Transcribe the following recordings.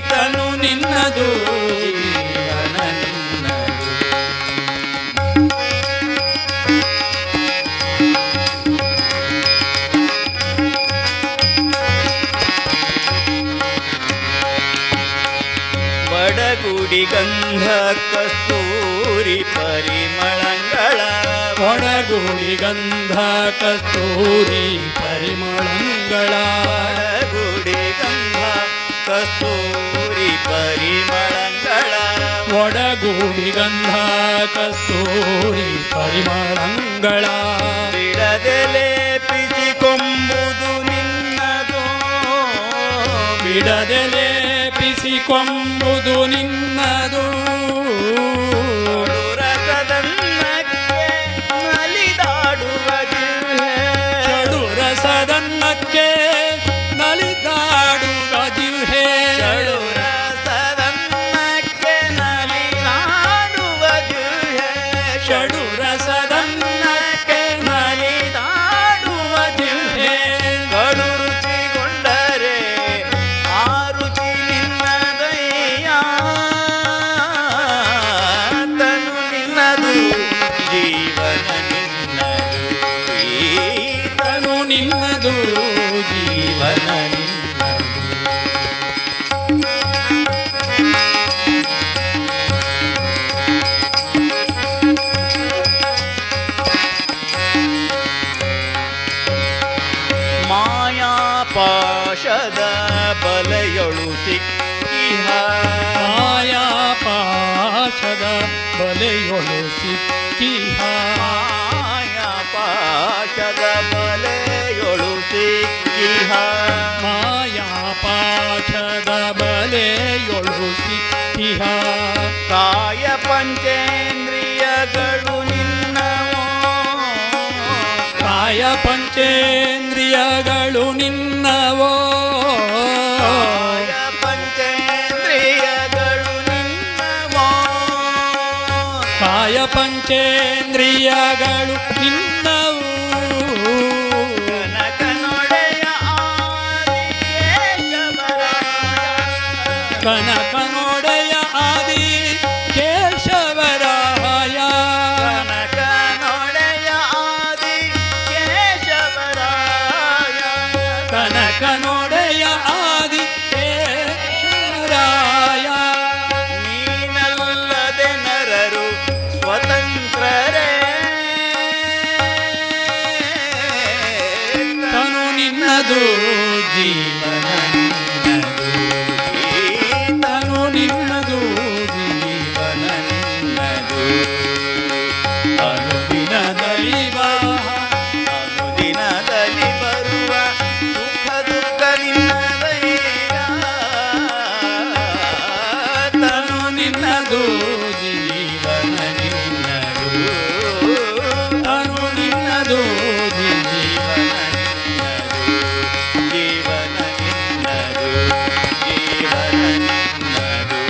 ತನು ನಿನ್ನದು ಜೀವನ ನಿನ್ನದು. ಒಡಗುಡಿ ಗಂಧ ಕಸ್ತೂರಿ ಪರಿಮಳಗಳ ಒಡಗುಡಿ ಗಂಧ ಕಸ್ತೂರಿ ಪರಿಮಳಗಳ ಒಡಗುಡಿ ಗಂಧ ಕಸ್ತೂರಿ ಪರಿಮಳಗಳ ಒಡಗುಡಿ ಗಂಧ ಕಸ್ತೂರಿ ಪರಿಮಳಗಳ ಬಿಡದೆ ಲೇಪಿಸಿಕೊಂಬುದು ನಿನ್ನದು ಬಿಡದೆ ಲೇಪಿಸಿಕೊಂಬುದು ನಿನ್ನದು. ರಸದನ್ನಕ್ಕೆ ನಲಿದಾಡುವ ಜಿಹ್ವೆ ರಸದನ್ನಕ್ಕೆ ನಲಿದಾಡುವ ಜಿಹ್ವೆ ರಸದನ್ನಕ್ಕೆ ನಲಿದಾಡುವ ಜಿಹ್ವೆ ಷಡು ರಸದನ್ನಕ್ಕೆ ನಲಿದಾಡುವ ಜಿಹ್ವೆ ಕಡು ರುಚಿಗೊಂಡರೆ ಆ ರುಚಿ ನಿನ್ನದಯ್ಯ ತನು ನಿನ್ನದು ಜೀವನ ನಿನ್ನದು ತನು ನಿನ್ನದು ಜೀವನ ನಿನ್ನದು. ಮಾಯಾಪಾಶದ ಬಲೆಯೊಳು ಸಿಕ್ಕಿಹ ಮಾಯಾಪಾಶದ ಬಲೆಯೊಳು ಸಿಕ್ಕಿಹ ಮಾಯಾಪಾಶದ ಬಲೆಯೊಳು ಸಿಕ್ಕಿಹ ಮಾಯಾಪಾಶದ ಬಲೆಯೊಳು ಸಿಕ್ಕಿಹ ಕಾಯ ಪಂಚೇಂದ್ರಿಯಗಳು ನಿನ್ನವೋ ಕಾಯ ಪಂಚೇಂದ್ರಿಯಗಳು ನಿನ್ನವೋ ಕಾಯ ಪಂಚೇಂದ್ರಿಯಗಳು ನಿನ್ನವೋ ಕಾಯ ಪಂಚೇಂದ್ರಿಯಗಳು ನಿನ್ನವು ಕನಕನೊಡೆಯ ಆದಿ ಕೇಶವರಾಯ ಕನಕನೊಡೆಯ ಆದಿ ಕೇಶವರಾಯ ಕನಕನೊಡೆಯ ಆದಿ ಕೇಶವರಾಯ ಕನಕನೊಡೆಯ ಆದಿ ಕೇಶವರಾಯ ನೀನಲ್ಲದೆ ನರರು ಸ್ವತಂತ್ರರೇ ತನು ನಿನ್ನದು ಜೀವನ ನಿನ್ನದು ತನು ನಿನ್ನದು ಜೀವನ ನಿನ್ನದು. ಅನುದಿನದಲ್ಲಿ ಅನುದಿನದಲ್ಲಿ ಬರುವ ಸುಖ ದುಃಖ ನಿನ್ನದಯ್ಯ ತನು ನಿನ್ನದು ಜೀವನ ನಿನ್ನದು ತನು ನಿನ್ನದು ಜೀವನ ನಿನ್ನದು ಜೀವನ ನಿನ್ನದು ಜೀವನ ನಿನ್ನದು.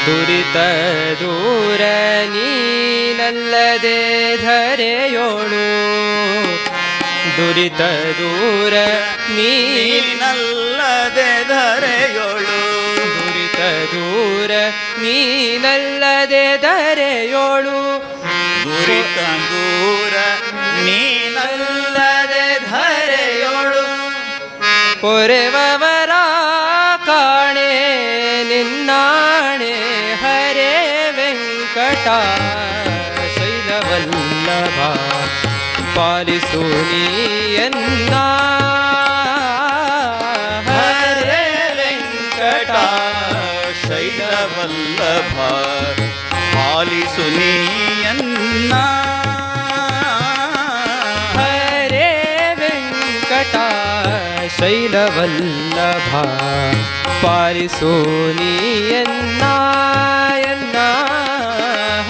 ದುರಿತ ದೂರ ನೀನಲ್ಲದೆ ಧರೆಯೋಳು ದುರಿತ ದೂರ ನೀನಲ್ಲದೆ ಧರೆಯೋಳು ದುರಿತ ದೂರ ನೀನಲ್ಲದೆ ಧರೆಯೋಳು ದುರಿತ ದೂರ ನೀನಲ್ಲದೆ ಧರೆಯೋಳು ಪೊರೆವವರ ಕಾಣೆ ನಿನ್ನಾಣೆ ಹರೇ ವೆಂಕಟ ಶೈಲವಲ್ಲಭ ಪಾಲಿಸು ನೀಯನ್ನ ಹರೇ ವೆಂಕಟ ಶೈಲವಲ್ಲಭ ಪಾಲಿಸು ನೀಯನ್ನ ಹರೇ ವೆಂಕಟ ಶೈಲವಲ್ಲಭ ಪಾಲಿಸು ನೀಯನ್ನ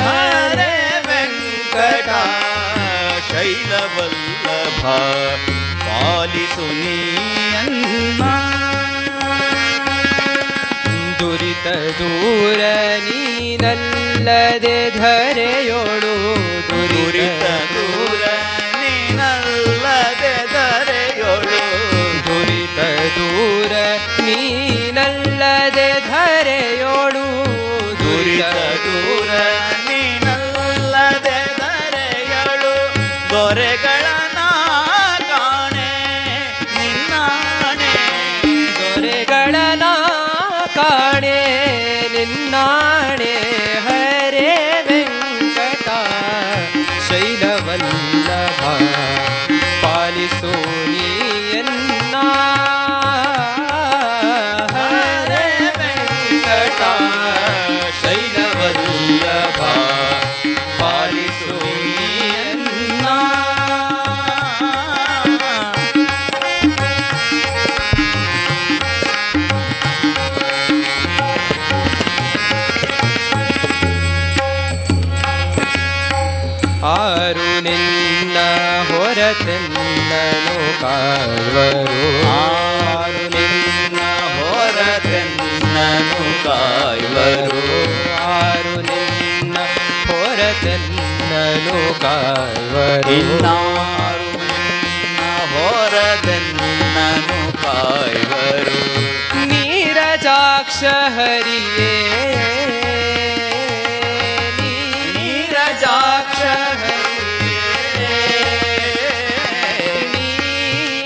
ಹರೇ ವೆಂಕಟ ಶೈಲವಲ್ಲಭ ಪಾಲಿಸು ನೀಯನ್ನ ದುರಿತ ದೂರ ನೀನಲ್ಲದೆ ಧರೆಯೋಳು ದುರಿತ ದೂರ ನೀನಲ್ಲದೆ ಧರೆಯೋಳು ದುರಿತ ದೂರ ನೀನಲ್ಲದೆ ಧರೆಯೋಳು ದುರಿತ ದೂರ ನೀನಲ್ಲದೆ ಧರೆಯೋಳು ದೊರೆಗಳನ ಕಾಣೆ ನಿನ್ನಾಣೆ ದೊರೆಗಳನ ಕಾಣೆ ನಿನ್ನಾಣೆ ಹರೇ ವೆಂಕಟ ಶೈಲವಲ್ಲಭ ಪಾಲಿಸು ನೀಯನ್ನ ಹರೇ ವೆಂಕಟ ಶೈಲವಲ್ಲಭ ಪಾಲಿಸು ನೀಯನ್ನ ಆರು ನಿನ್ನ ಹೊರತೆನ್ನನು ಕಾಯುವರು ಆರು ನಿನ್ನ ಹೊರತೆನ್ನನು ಕಾಯುವರು ಆರು ನಿನ್ನ ಹೊರತೆನ್ನನು ಕಾಯುವರು ಇನ್ನಾರು ನಿನ್ನ ಹೊರತೆನ್ನನು ಕಾಯುವರು ನೀರಜಾಕ್ಷ ಹರಿಯೇ ನೀರಜಾಕ್ಷ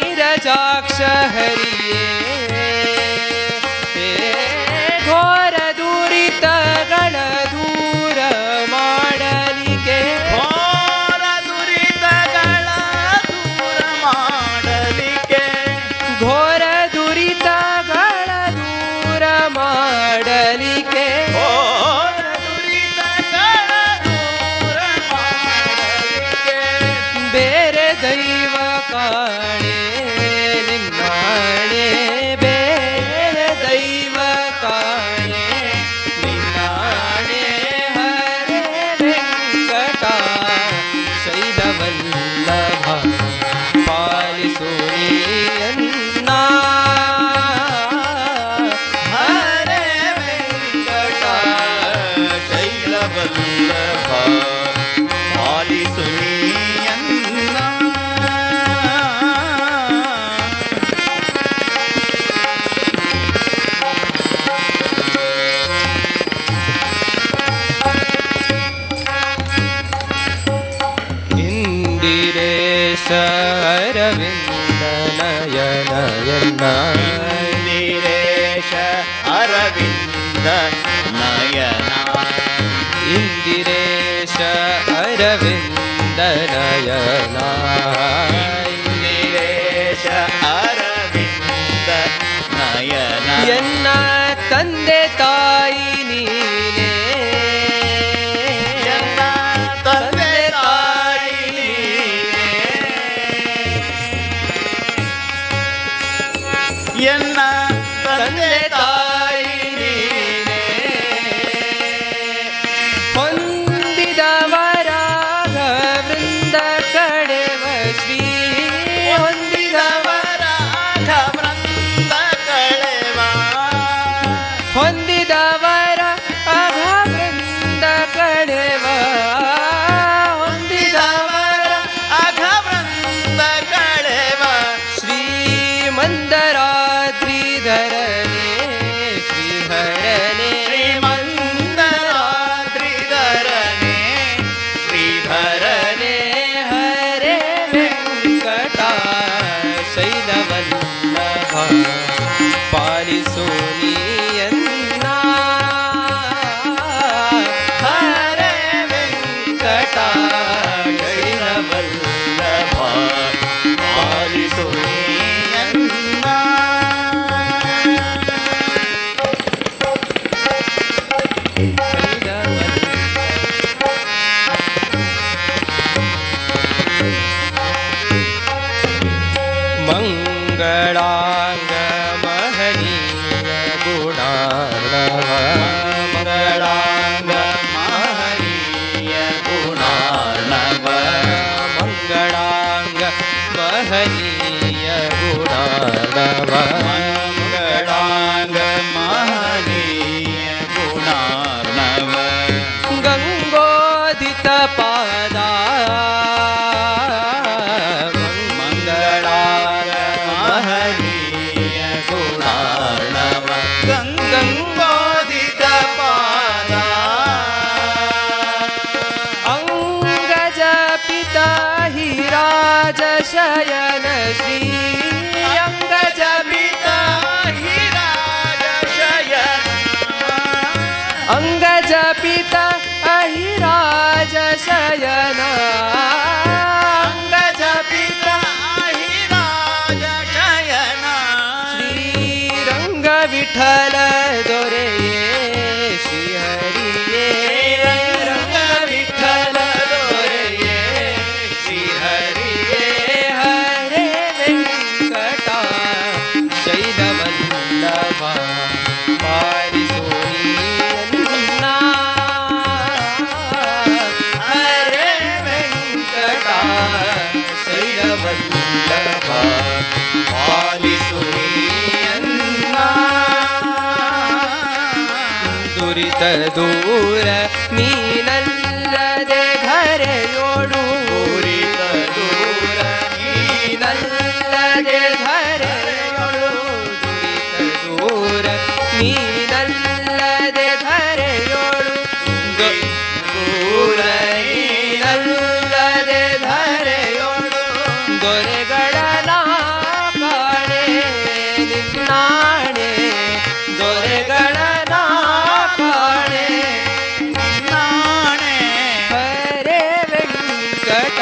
ನೀರಜಾಕ್ಷ ಹರಿಯೇ ಘೋರ ದುರಿತಗಳ ದೂರ ಮಾಡಲಿಕ್ಕೆ ಘೋರ ದುರಿತಗಳ ದೂರ ಮಾಡಲಿಕ್ಕೆ ಘೋರ ದುರಿತಗಳ ದೂರ ಮಾಡಲಿಕ್ಕೆ ಘೋರ ದುರಿತಗಳ ದೂರ ಮಾಡಲಿಕ್ಕೆ ಬೇರೆ ದೈವ ಕಾಣೆ ನಿನ್ನಾಣೆ ಬೇರೆ ದೈವ ಕಾಣೆ ನಿನ್ನಾಣೆ ಹರೇ ವೆಂಕಟ ಶೈಲವಲ್ಲಭ ಪಾಲಿಸು ನೀಯನ್ನ ಹರೇ ವೆಂಕಟ ಶೈಲವಲ್ಲಭ ಪಾಲಿಸು ನೀಯನ್ನ ಇಂದಿರೇಶ ಅರವಿಂದ ನಯನಯನ ಇಂದಿರೇಶ ಅರವಿಂದ ನಯನ ಇಂದಿರೇಶ ಅರವಿಂದ ನಯನ ಇಂದಿರೇಶ ಅರವಿಂದ ನಯನ ಎನ್ನ ತಂದೆ ತಾಯಿ ನೀನೇ ಎನ್ನ ತಂದೆ ತಾಯಿ ನೀನೇ. ಎನ್ನ ತಂದೆ ತಾಯಿ ನೀನೇ. ಹೊಂದಿದವರಾಗ ವೃಂದ ಕಡೆವ ಶ್ರೀ ಹೊಂದಿದವರ ವೃಂದ ಕಳೆವ ಹೊಂದಿದವರ ಮಂಗಳಾಂಗ ಮಹನೀಯ ಗುಣಾರ್ಣವ ಮಂಗಳಾಂಗ ಮಹನೀಯ ಗುಣಾರ್ಣವ ಮಂಗಳಾಂಗ ಮಹನೀಯ ಗುಣಾರ್ಣವ ಮಂಗಳಾಂಗ ಮಹನೀಯ ಗುಣಾರ್ಣವ ಗಂಗೋದಿತ ಪಾದ ಮಂಗಳಾಂಗ ಮಹನೀಯ ಗುಣಾರ್ಣವ ಗಂಗೋದಿತ ಪಾದ ಅಂಗಜ ಪಿತಾ ಹಿ ರಾಜ ಶಯನ ಶ್ರೀ ಅಂಗಜ ಪಿತಾ ಹಿರಾಜ ಶಯನ ಅಂಗಜ ಪಿತಾ ಹಿ ರಾಜ ಶಯನ ಅಂಗಜ ಪಿತಾ ಹಿರಾಜ ಶಯನ ಶ್ರೀರಂಗ ವಿಠಲ ದೊರೆಯೇ ಶ್ರೀಹರಿಯೇ ರಂಗ ವಿಠಲ ದೊರೆಯೇ ಶ್ರೀಹರಿಯೇ ಹರೇ ವೆಂಕಟ ಶೈಲವಲ್ಲಭ ಪಾರಿಸೋನಿಯನ್ನ ಹರೇ ವೆಂಕಟ ಶೈಲವಲ್ಲಭ ಪಾಲಿಸುನಿಯನ್ನ ದುರಿತ ದೂರ ನೀನಲ್ಲದೆ ಘರೆಯೋಡು ಪೂರಿತ ದೂರ ನೀನಲ್ಲದೆ ಘರೆಯೋಡು ದುರಿತ ದೂರ ನೀನಲ್ಲದೆ ಘರೆಯೋಡು ದೂರ ನೀನಲ್ಲದೆ ಘರೆಯೋಡು ದೊರೆಗಳ ಕಾಣೆ ನಿನ್ನಾಣೆ ದೊರೆಗಳ ಕಾಣೆ ನಾಣೆ ಹರೇ ವೆಂಕಟ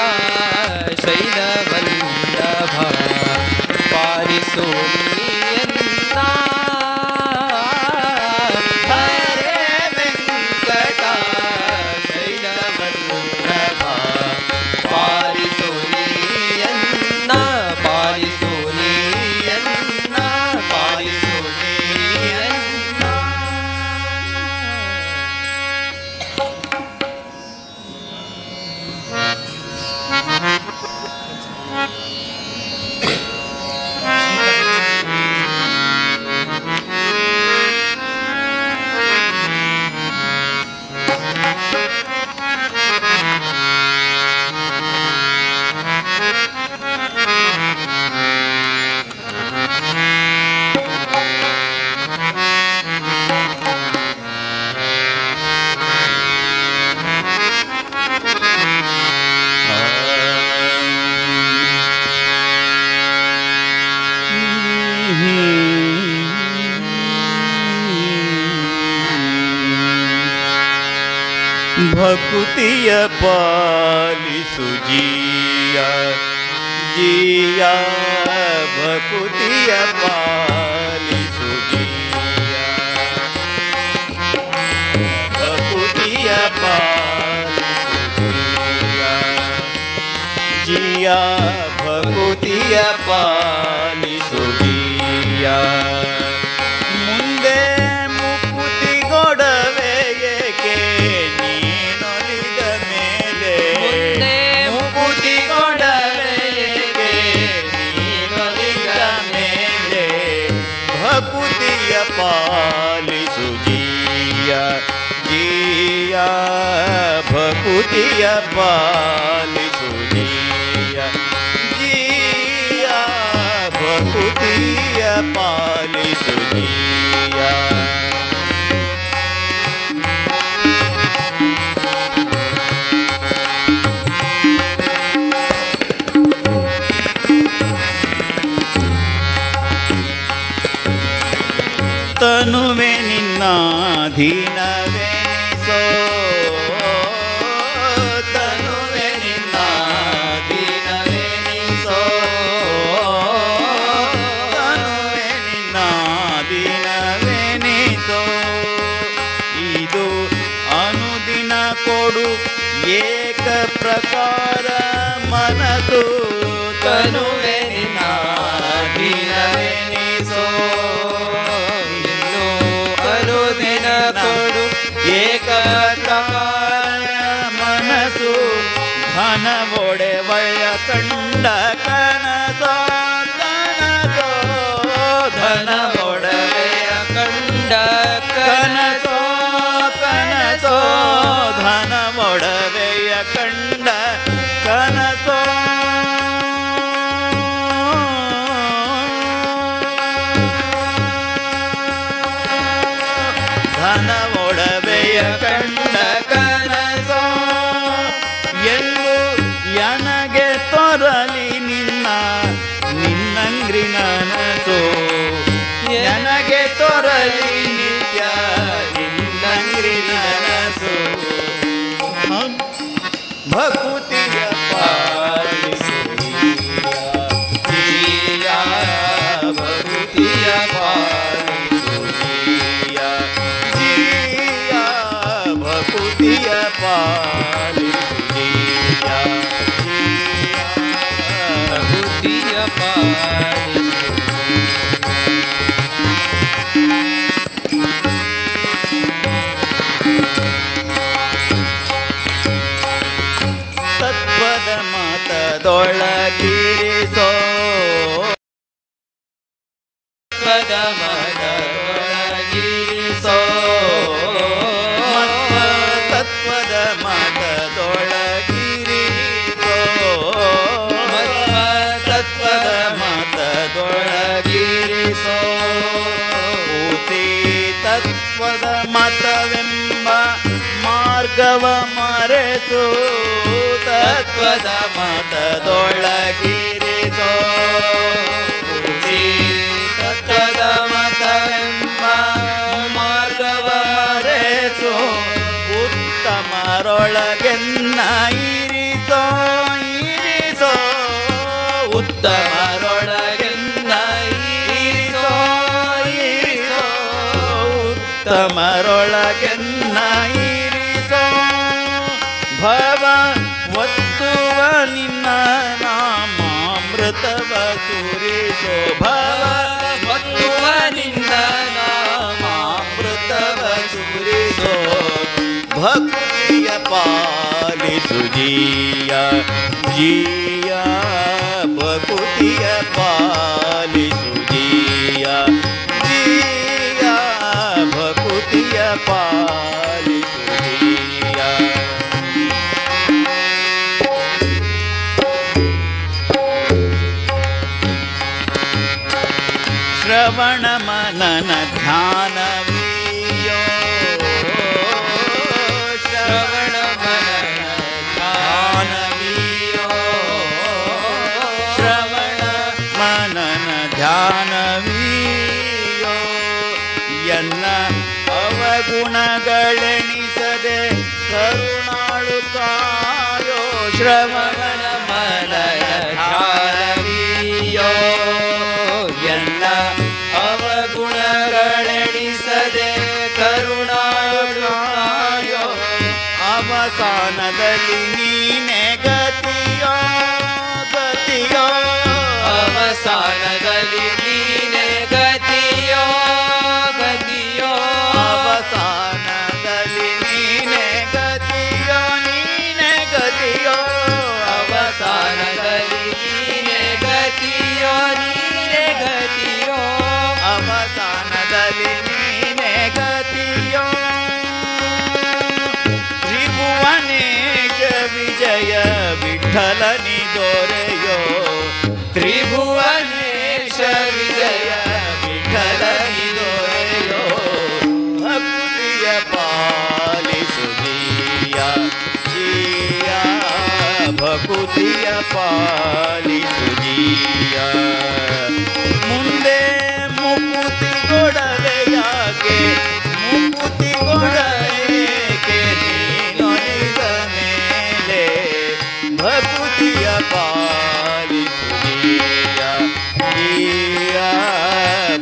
ಶೈಲವಲ್ಲಭ ಪಾರಿಸೋನಿಯನ್ನ ಹರೇ ವೆಂಕಟ ಶೈಲವಲ್ಲಭ ಪಾರಿಸೋನಿಯನ್ನ ಪಾರಿಸೋನಿಯನ್ನ ಪಾರಿಸೋನಿಯನ್ನ ಭಕುತಿಯ ಪಾಲಿಸು ಜೀಯ ಜೀಯ ಭಕುತಿಯ ಪಾಲಿಸು ಜೀಯ ಭಕುತಿಯ ಪಾಲಿಸು ಜೀಯ ಜೀಯ ಭಕುತಿಯ ಪಾಲಿಸು ಜೀಯ ಮುಂದೆ ಮುಕುತಿಗೊಡವೆ ಏಕೆ ನೀನೊಲಿದ ಮೇಲೆ ಮುಂದೆ ಮುಕುತಿಗೊಡವೆ ಏಕೆ ನೀನೊಲಿದ ಮೇಲೆ ಭಕುತಿಯ ಪಾಲಿಸು ಜೀಯ ಜೀಯ ಭಕುತಿಯ ಪಾಲಿಸು ಜೀಯ ಜೀಯ ಭಕುತಿಯ ಪಾಲಿಸು ಜೀಯ ತನುವೆ ನಿನ್ನಾಧೀನವೆನಿಸೋ ತನುವೆ ನಿನ್ನಾಧೀನವೆನಿಸೋ ತನುವೆ ನಿನ್ನಾಧೀನವೆನಿಸೋ ಇದು ನೋಡು ಏಕ ಪ್ರಕಾರ ಮನದು ತನುವೆ ನಿನ್ನಾಧೀನವೆನಿಸೋ ಇನ್ನು ಅನುದಿನ ಕೊಡು ಏಕ ಪ್ರಕಾರ ಮನಸ್ಸು ಘನ ಒಡೆವಯ ಕಂಡ ಕನಸೋ ಕನಸೋ ಘನ ಒಡವೆಯ ಕಂಡ ಕನಸೋ ಕನಸೋ ಧನ ಒಡವೆಯ ಕಂಡ ಕನಸೋ ಧನ ಒಡವೆಯ ಕಂಡ ಕನಸೋ ಎಂದು ನನಗೆ ತೊರಲಿ ನಿನ್ನಂಗ್ರಿ ನನಸೋ ನನಗೆ ತೊರಲಿ ನಿತ್ಯ ನಿನ್ನಂಗ್ರಿ ನನಸು ಭಕುತಿಯ ಪಾಲಿಸು ಜೀಯ ಭಕುತಿಯ ಪಾಲಿಸು ಜೀಯ ಜೀಯ ಭಕುತಿಯ ಪಾಲಿಸು ಜೀಯ ಭಕುತಿಯ ಪಾಲಿಸು ತತ್ವದ ಮತದೊಳಗಿರಿಸೋ ತತ್ವದ ಮತದೊಳಗಿರಿಸೋ ತತ್ವದ ಮತದೊಳಗಿರಿಸೋ ತತ್ವದ ಮತದೊಳಗಿರಿಸೋ ಊತಿ ತತ್ವದ ಮತವೆಂಬ ಮಾರ್ಗವ ಮರೆತು ತತ್ವದ ಮತದೊಳಗಿರಿಸೋ ತತ್ವದ ಮತವೆಂಬ ಮಾರ್ಗವ ಮರೆತು ಉತ್ತಮರೊಳಗೆನ್ನ ಇರಿಸೋ ಇರಿಸೋ ಉತ್ತಮರೊಳಗೆನ್ನ ಇರಿಸೋ ಇರಿಸೋ ಉತ್ತಮರೊಳಗೆನ್ನ ಇರಿಸೋ ಭವ ಒತ್ತುವ ನಿನ್ನ ನಾಮಾಮೃತವ ಸುರಿಸೋ ಭವ ಒತ್ತುವ ನಿನ್ನ ನಾಮಾಮೃತವ ಸುರಿಸೋ ಭಕ್ತಿಯ ಪಾಲಿಸು ಜೀಯ ಜೀಯ ಭಕುತಿಯ ಪಾಲಿಸು ಜೀಯ ಜೀಯ ಭಕುತಿಯ ಪಾಲಿಸು ಜೀಯ ಶ್ರವಣ ಮನನ ಧ್ಯಾನವಿಯೋ ಶ್ರವಣ ಮನನ ಧ್ಯಾನವಿಯೋ ಶ್ರವಣ ಮನನ ಧ್ಯಾನವಿಯೋ ಎನ್ನ ಅವಗುಣಗಳೆಣಿಸದೆ ಕರುಣಾಳು ಕಾಯೋ ಶ್ರವಣ ಮನನ ಧ್ಯಾನವಿಯೋ ಎನ್ನ ಅವಗುಣಗಳೆಣಿಸದೆ ಕರುಣಾಳು ಅವಸಾನದಲ್ಲಿ ನೀನೆ ಗತಿಯೋ ಗತಿಯೋ ಅವಸಾನದಲ್ಲಿ ನೀನೆ ಗತಿಯೋ ಗತಿಯೋ ಅವಸಾನದಲ್ಲಿ ನೀನೆ ಗತಿಯೋ ನೀನೆ ಗತಿಯೋ ಅವಸಾನದಲ್ಲಿ ನೀನೆ ಗತಿಯೋ ನೀನೆ ಗತಿಯೋ ಅವಸಾನದಲ್ಲಿ ನೀನೆ ಗತಿಯೋ ತ್ರಿಭುವನೇಶ ವಿಜಯ ವಿಠಲನಿ ದೊರೆಯೋ ತ್ರಿಭುವನೇಶ ವಿಜಯ ವಿಠಲನಿ ದೊರೆಯೋ ಭಕ್ತಿಯ ಪಾಲಿಸು ಜೀಯ ಜೀಯ ಭಕುತಿಯ ಪಾಲಿಸು ಜೀಯ ಮುಂದೆ ಮುಕುತಿ ಕೊಡವೆಯಾಕೆ ಮುಕುತಿ ಕೊಡವೇಕೆ ನೀನೊಲಿದ ಮೇಲೆ ಭಕುತಿಯ ಪಾಲಿಸು ಜೀಯ ಜೀಯ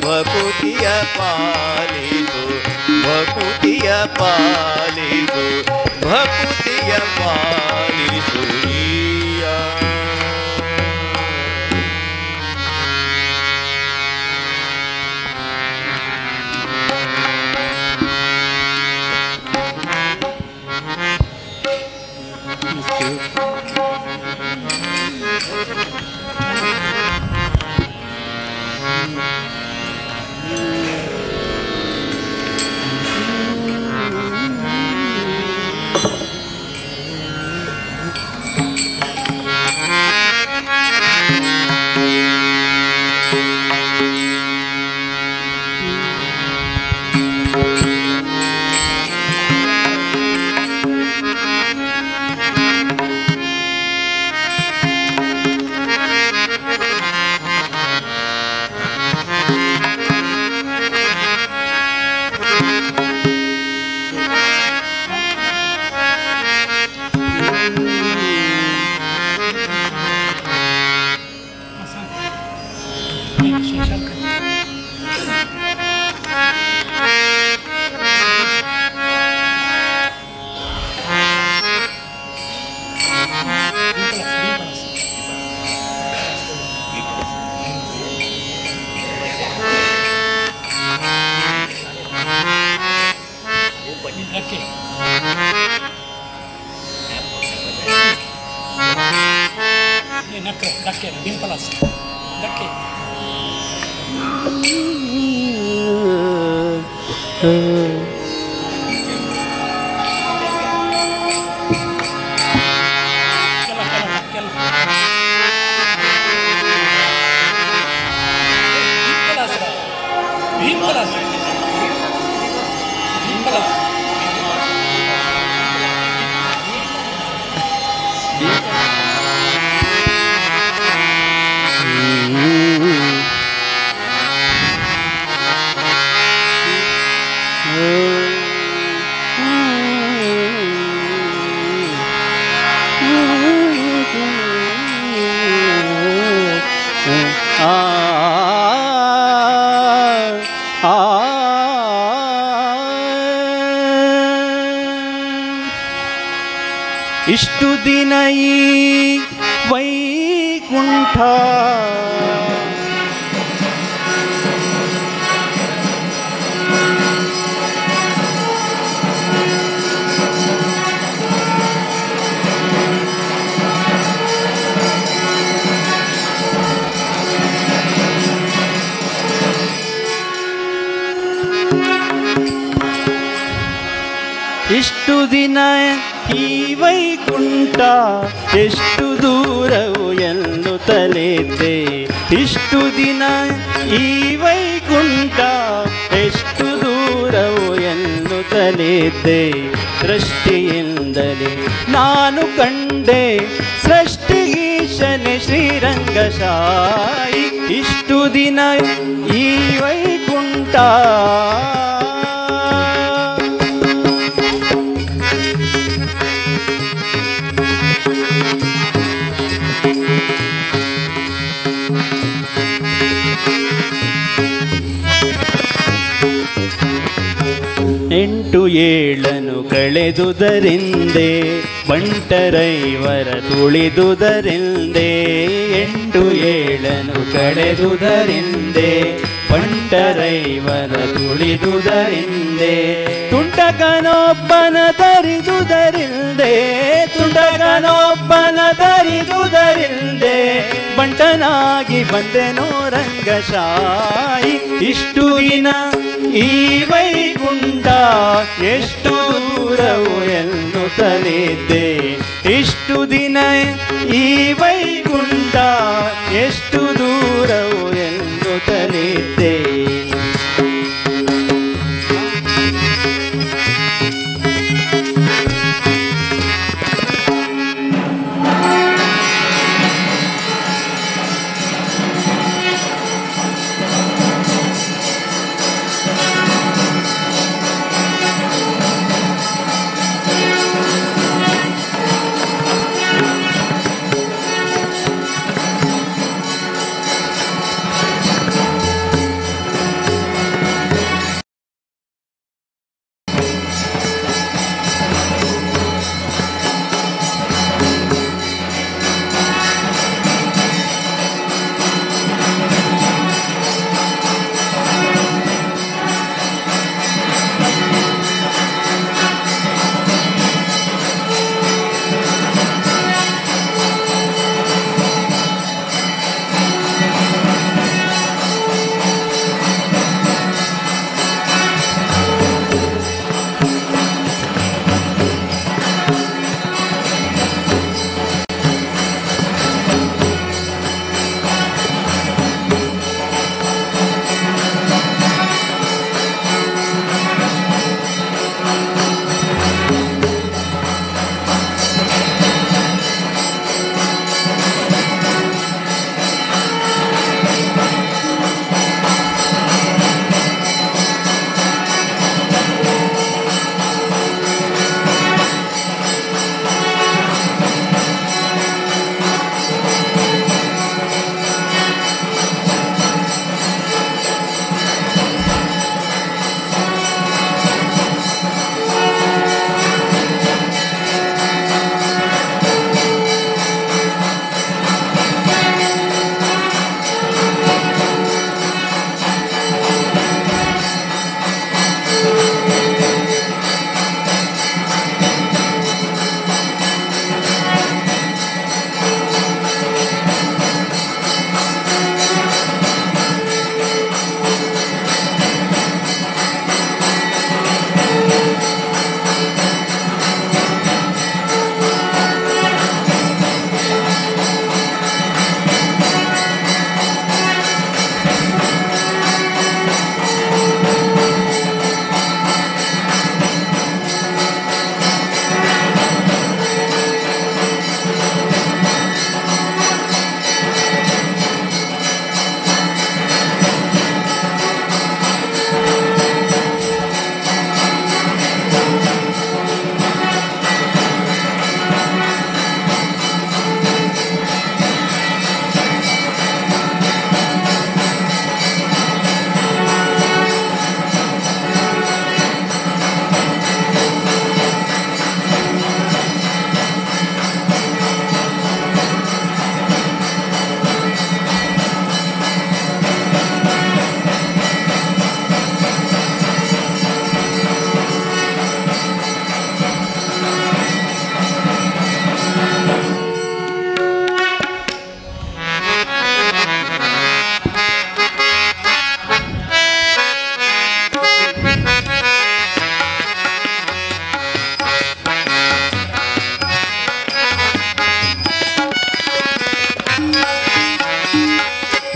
ಭಕುತಿಯ ಪಾಲಿಸು ಭಕುತಿಯ ಪಾಲಿಸು ಭಕುತಿಯ Dake, Dimpalas. Dake. ಇಷ್ಟು ದಿನ ಈ ವೈಕುಂಠ ಇಷ್ಟು ದಿನ ಈ ವೈಕುಂಠ ಎಷ್ಟು ದೂರವು ಎನ್ನುತ್ತಲಿದ್ದೆ. ಇಷ್ಟು ದಿನ ಈ ವೈಕುಂಠ ಎಷ್ಟು ದೂರವು ಎನ್ನುತ್ತಲಿದ್ದೆ. ದೃಷ್ಟಿಯಿಂದಲೇ ನಾನು ಕಂಡೆ ಸೃಷ್ಟಿಗೀಶನೆ ಶ್ರೀರಂಗಶಾಯಿ. ಇಷ್ಟು ದಿನ ಈ ವೈಕುಂಠ ಎಂಟು ಏಳನು ಕಳೆದುದರಿಂದೆ ಬಂಟರೈವರ ತುಳಿದುದರಿಂದೆ. ಎಂಟು ಏಳನು ಕಳೆದುದರಿಂದೆ ಬಂಟರೈವರ ತುಳಿದುದರಿಂದೆ. ತುಂಟಕನೊಬ್ಬನ ತರಿದುದರಿಂದೆ ತುಂಟಕನೊಬ್ಬನ ತರಿದುದರಿಂದೆ. ಬಂಟನಾಗಿ ಬಂದೆನೋ ರಂಗಶಾಯಿ. ಇಷ್ಟು ದಿನ ಈ ವೈಕುಂಠ ಎಷ್ಟು ದೂರವು ಎನ್ನುತ್ತಲಿದ್ದೆ. ಇಷ್ಟು ದಿನ ಈ ವೈಕುಂಠ ಎಷ್ಟು ದೂರವು ಎನ್ನುತ್ತಲಿದ್ದೆ.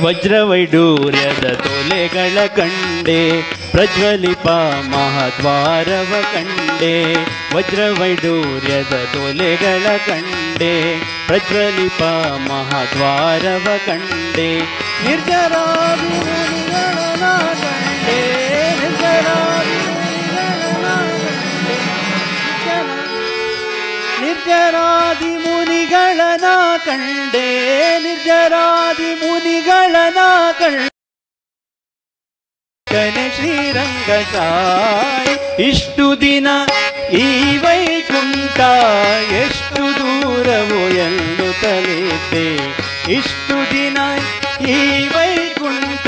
ವಜ್ರವೈಡೂರ್ಯದ ತೊಲೆಗಳ ಕಂಡೆ ಪ್ರಜ್ವಲಿಪ ಮಹಾದ್ವಾರವ ಕಂಡೆ ವಜ್ರವೈಡೂರ್ಯದ ತೊಲೆಗಳ ಕಂಡೆ ಪ್ರಜ್ವಲಿಪ ಮಹಾದ್ವಾರವ ಕಂಡೆ ನಿರ್ಜರಾದಿ ಮುನಿಗಳನ ಕಂಡೆ ನಿರ್ಜರಾದಿ ಮುನಿಗಳನ ಕಂಡೆ ನಿರ್ಜರಾದಿ ಮುನಿಗಳನ ಕಂಡೆ ಶ್ರೀರಂಗಸಾಯಿ ಇಷ್ಟು ದಿನ ಈ ವೈಕುಂಠ ಎಷ್ಟು ದೂರವು ಎನ್ನುತ್ತಲಿದ್ದೆ ಇಷ್ಟು ದಿನ ಈ ವೈಕುಂಠ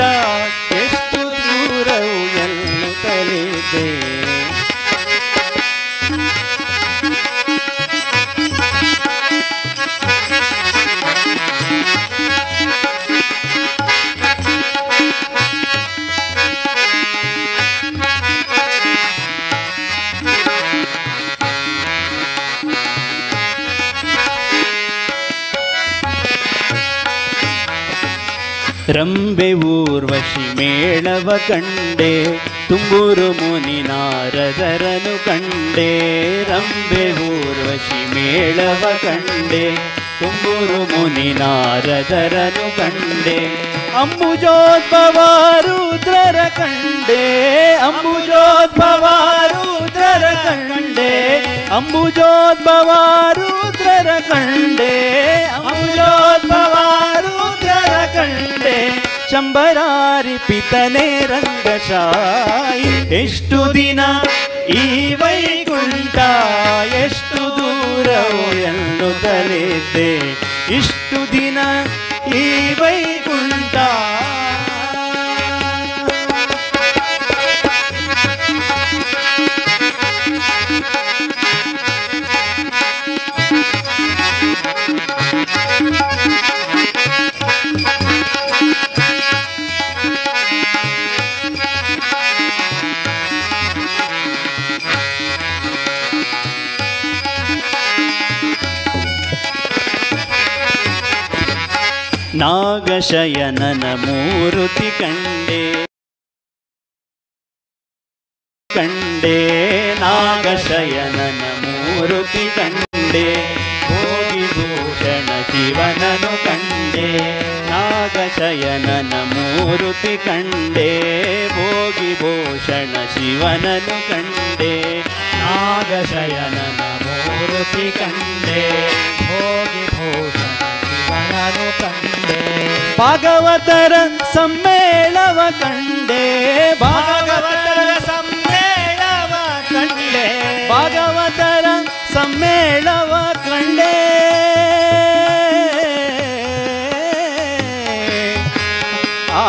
ಎಷ್ಟು ದೂರವು ಎನ್ನುತ್ತಲಿದ್ದೆ ರಂಬೆ ಊರ್ವಶಿ ಮೇಳವ ಕಂಡೆ ತುಂಬೂರು ಮುನಿ ನಾರದರನು ಕಂಡೆ ರಂಬೆ ಊರ್ವಶಿ ಮೇಳವ ಕಂಡೆ ತುಂಬೂರು ಮುನಿ ನಾರದರನು ಕಂಡೆ ಅಂಬುಜೋದ್ಭವ ರುದ್ರರ ಕಂಡೆ ಅಂಬುಜೋದ್ಭವ ರುದ್ರರ ಕಂಡೆ ಅಂಬುಜೋದ್ಭವ ರುದ್ರರ ಕಂಡೆ ಅಂಬುಜೋದ್ಭವ ರುದ್ರರ ಕಂಡೆ ಶಂಬರಾರಿ ಪಿತನೆ ರಂಗಶಾಯಿ ಎಷ್ಟು ದಿನ ಈ ವೈಕುಂಠ ಎಷ್ಟು ದೂರವು ಎನ್ನುತ್ತಲಿದ್ದೆ ಇಷ್ಟು ದಿನ ಈ ವೈಕುಂಠ ನಾಗಶಯನನ ಮೂರುತಿ ಕಂಡೆ ಕಂಡೆ ನಾಗಶಯನನ ಮೂರುತಿ ಕಂಡೆ ಭೋಗಿಭೂಷಣ ಶಿವನನು ಕಂಡೆ ನಾಗಶಯನನ ಮೂರುತಿ ಕಂಡೆ ಭೋಗಿಭೂಷಣ ಶಿವನನು ಕಂಡೆ ನಾಗಶಯನನ ಮೂರುತಿ ಕಂಡೆ ಭೋಗಿಭೂಷಣ ಶಿವನನು ಕಂಡೆ ಭಾಗವತರ ಸಮ್ಮೇಳವ ಕಂಡೆ ಭಾಗವತರ ಸಮ್ಮೇಳವ ಕಂಡೆ ಭಾಗವತರ ಸಮ್ಮೇಳವ ಕಂಡೆ ಆ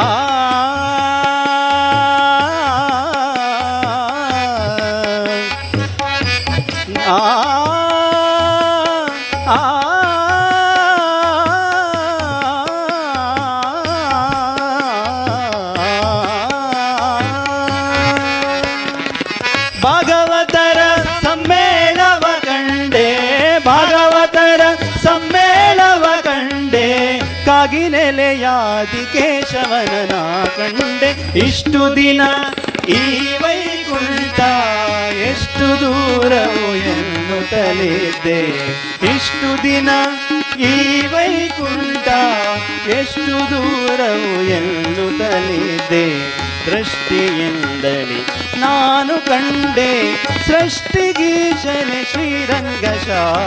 ಭಾಗವತರ ಸಮ್ಮೇಳವ ಕಂಡೆ ಭಾಗವತರ ಸಮ್ಮೇಳವ ಕಂಡೆ ಕಾಗಿನೆಲೆಯಾದಿ ಕೇಶವನನ ಕಂಡೆ ಇಷ್ಟು ದಿನ ಈ ವೈಕುಂಠ ಎಷ್ಟು ದೂರವು ಎನ್ನುತ್ತಲಿದ್ದೆ ಇಷ್ಟು ದಿನ ಈ ವೈಕುಂಠ ಎಷ್ಟು ದೂರವು ಎನ್ನುತ್ತಲಿದ್ದೆ ದೃಷ್ಟಿಯಿಂದಲೇ ನಾನು ಕಂಡೆ ಸೃಷ್ಟಿಗೀಶನೆ ಶ್ರೀರಂಗಶಾಯಿ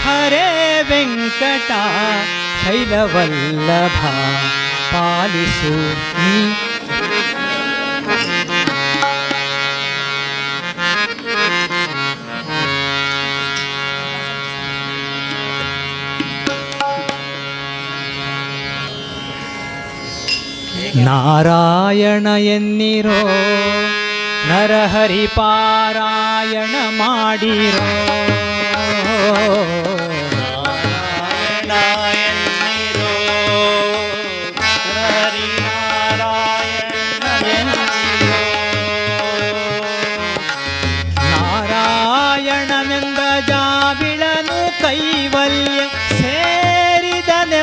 ಹರೇ ವೆಂಕಟ ಶೈಲವಲ್ಲಭ ಪಾಲಿಸು ನೀ ನಾರಾಯಣ ಎನ್ನಿರೋ ನರಹರಿ ಪಾರಾಯಣ ಮಾಡಿರೋ ನಾರಾಯಣ ಎನ್ನಿರೋ ಹರಿ ನಾರಾಯಣ ಎನ್ನಿರೋ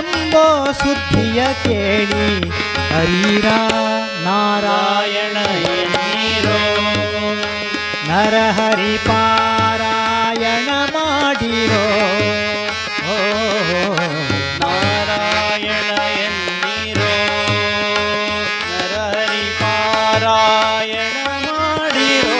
ಎಂಬೋ ಸುದ್ದಿಯ ಕೇಳಿ ಹರಿರ ನಾರಾಯಣ ಎನ್ನಿರೋ ನರಹರಿ ಪಾರಾಯಣ ಮಾಡಿರೋ ನಾರಾಯಣ ಎನ್ನಿರೋ ನರಹರಿ ಪಾರಾಯಣ ಮಾಡಿರೋ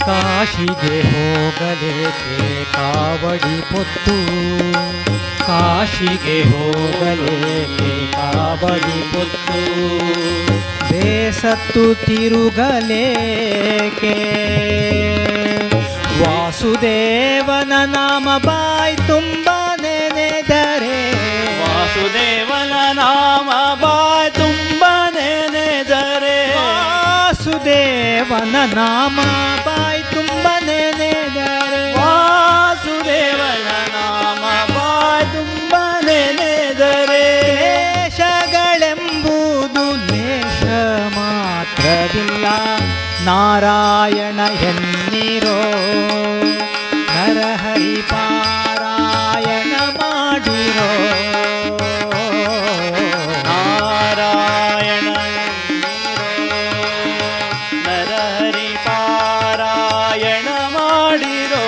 ಕಾಶಿಗೆ ಹೋಗಲೇಕೆ ಕಾವಡಿ ಪೊತ್ತು ಕಾಶಿಗೆ ಹೋಗಲೇಕೆ ಕಾವಡಿ ಪೊತ್ತು ಬೇಸತ್ತು ತಿರುಗಲೇಕೆ ವಾಸುದೇವನ ನಾಮ ಬಾಯ್ ತುಂಬ ನೆನೆದರೆ ವಾಸುದೇವನ ನಾಮ ಬಾಯ್ ತುಂಬ ನೆನೆದರೆ ವಾಸುದೇವನ ನಾಮ ಬಾಯ್ ತುಂಬ ನೆನೆದರೆ ವಾಸುದೇವನ ನಾಮ ಬಾಯ್ ತುಂಬ ನೆನೆದರೆ ಲೇಷಗಳೆಂಬುದು ಲೇಷ ಮಾತ್ರವಿಲ್ಲ ನಾರಾಯಣ ಎನ್ನಿರೋ ನರಹರಿ ಪಾರಾಯಣ ಮಾಡಿರೋ ನಾರಾಯಣ ನರಹರಿ ಪಾರಾಯಣ ಮಾಡಿರೋ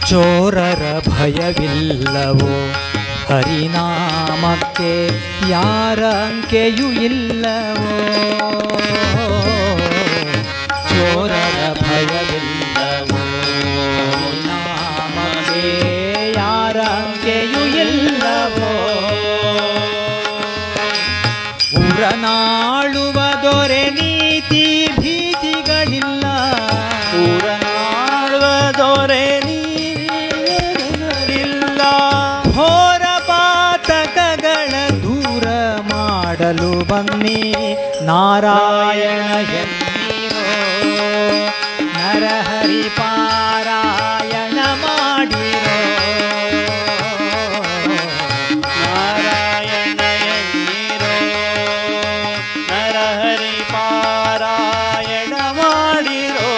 ಚೋರರ ಭಯವಿಲ್ಲವೋ ಹರಿನಾಮಕ್ಕೆ ಯಾರ ಅಂಕೆಯೂ ಇಲ್ಲವೋ ಚೋರರ ಭಯವಿಲ್ಲವೋ ಹರಿನಾಮಕ್ಕೆ ಯಾರ ಅಂಕೆಯೂ ಇಲ್ಲವೋ ಉರನಾಳುವ ದೊರೆ ನೀತಿ ಭೀತಿಗಳಿಲ್ಲ ಪೂರನಾಳುವ ದೊರೆ ಘೋರ ಪಾತಕಗಳ ದೂರ ಮಾಡಲು ಬನ್ನಿ ನಾರಾಯಣ ಎನ್ನಿರೋ ನರಹರಿ ಪಾರಾಯಣ ಮಾಡಿರೋ ನಾರಾಯಣ ಎನ್ನಿರೋ ನರಹರಿ ಪಾರಾಯಣ ಮಾಡಿರೋ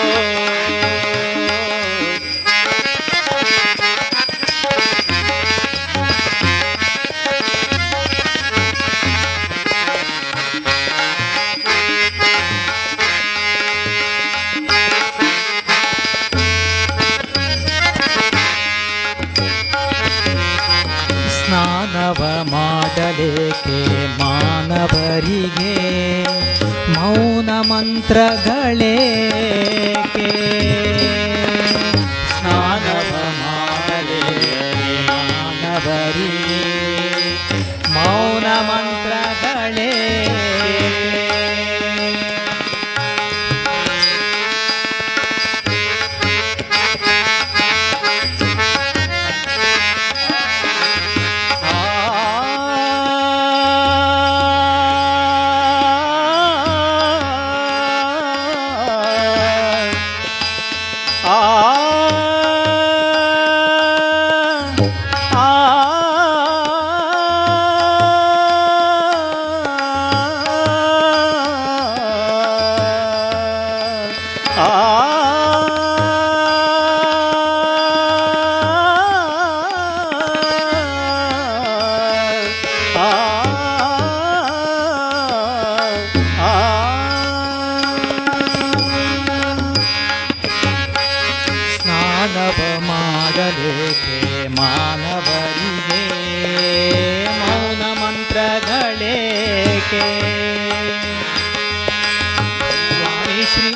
ಸ್ನಾನವ ಮಾಡಲೇಕೆ ಮಾನವರಿಗೆ ಮೌನ ಮಂತ್ರಗಳೇಕೆ ಸ್ನಾನವ ಮಾಡಲೇಕೆ ಮಾನವರಿಗೆ ಮೌನ ಮಂತ್ರಗಳೇ ಸ್ನಾನವ ಮಾಡಲೇಕೆ ಮಾನವರಿಗೆ ಮೌನ ಮಂತ್ರಗಳೇಕೆ ಸ್ವಾಮಿ ಶ್ರೀ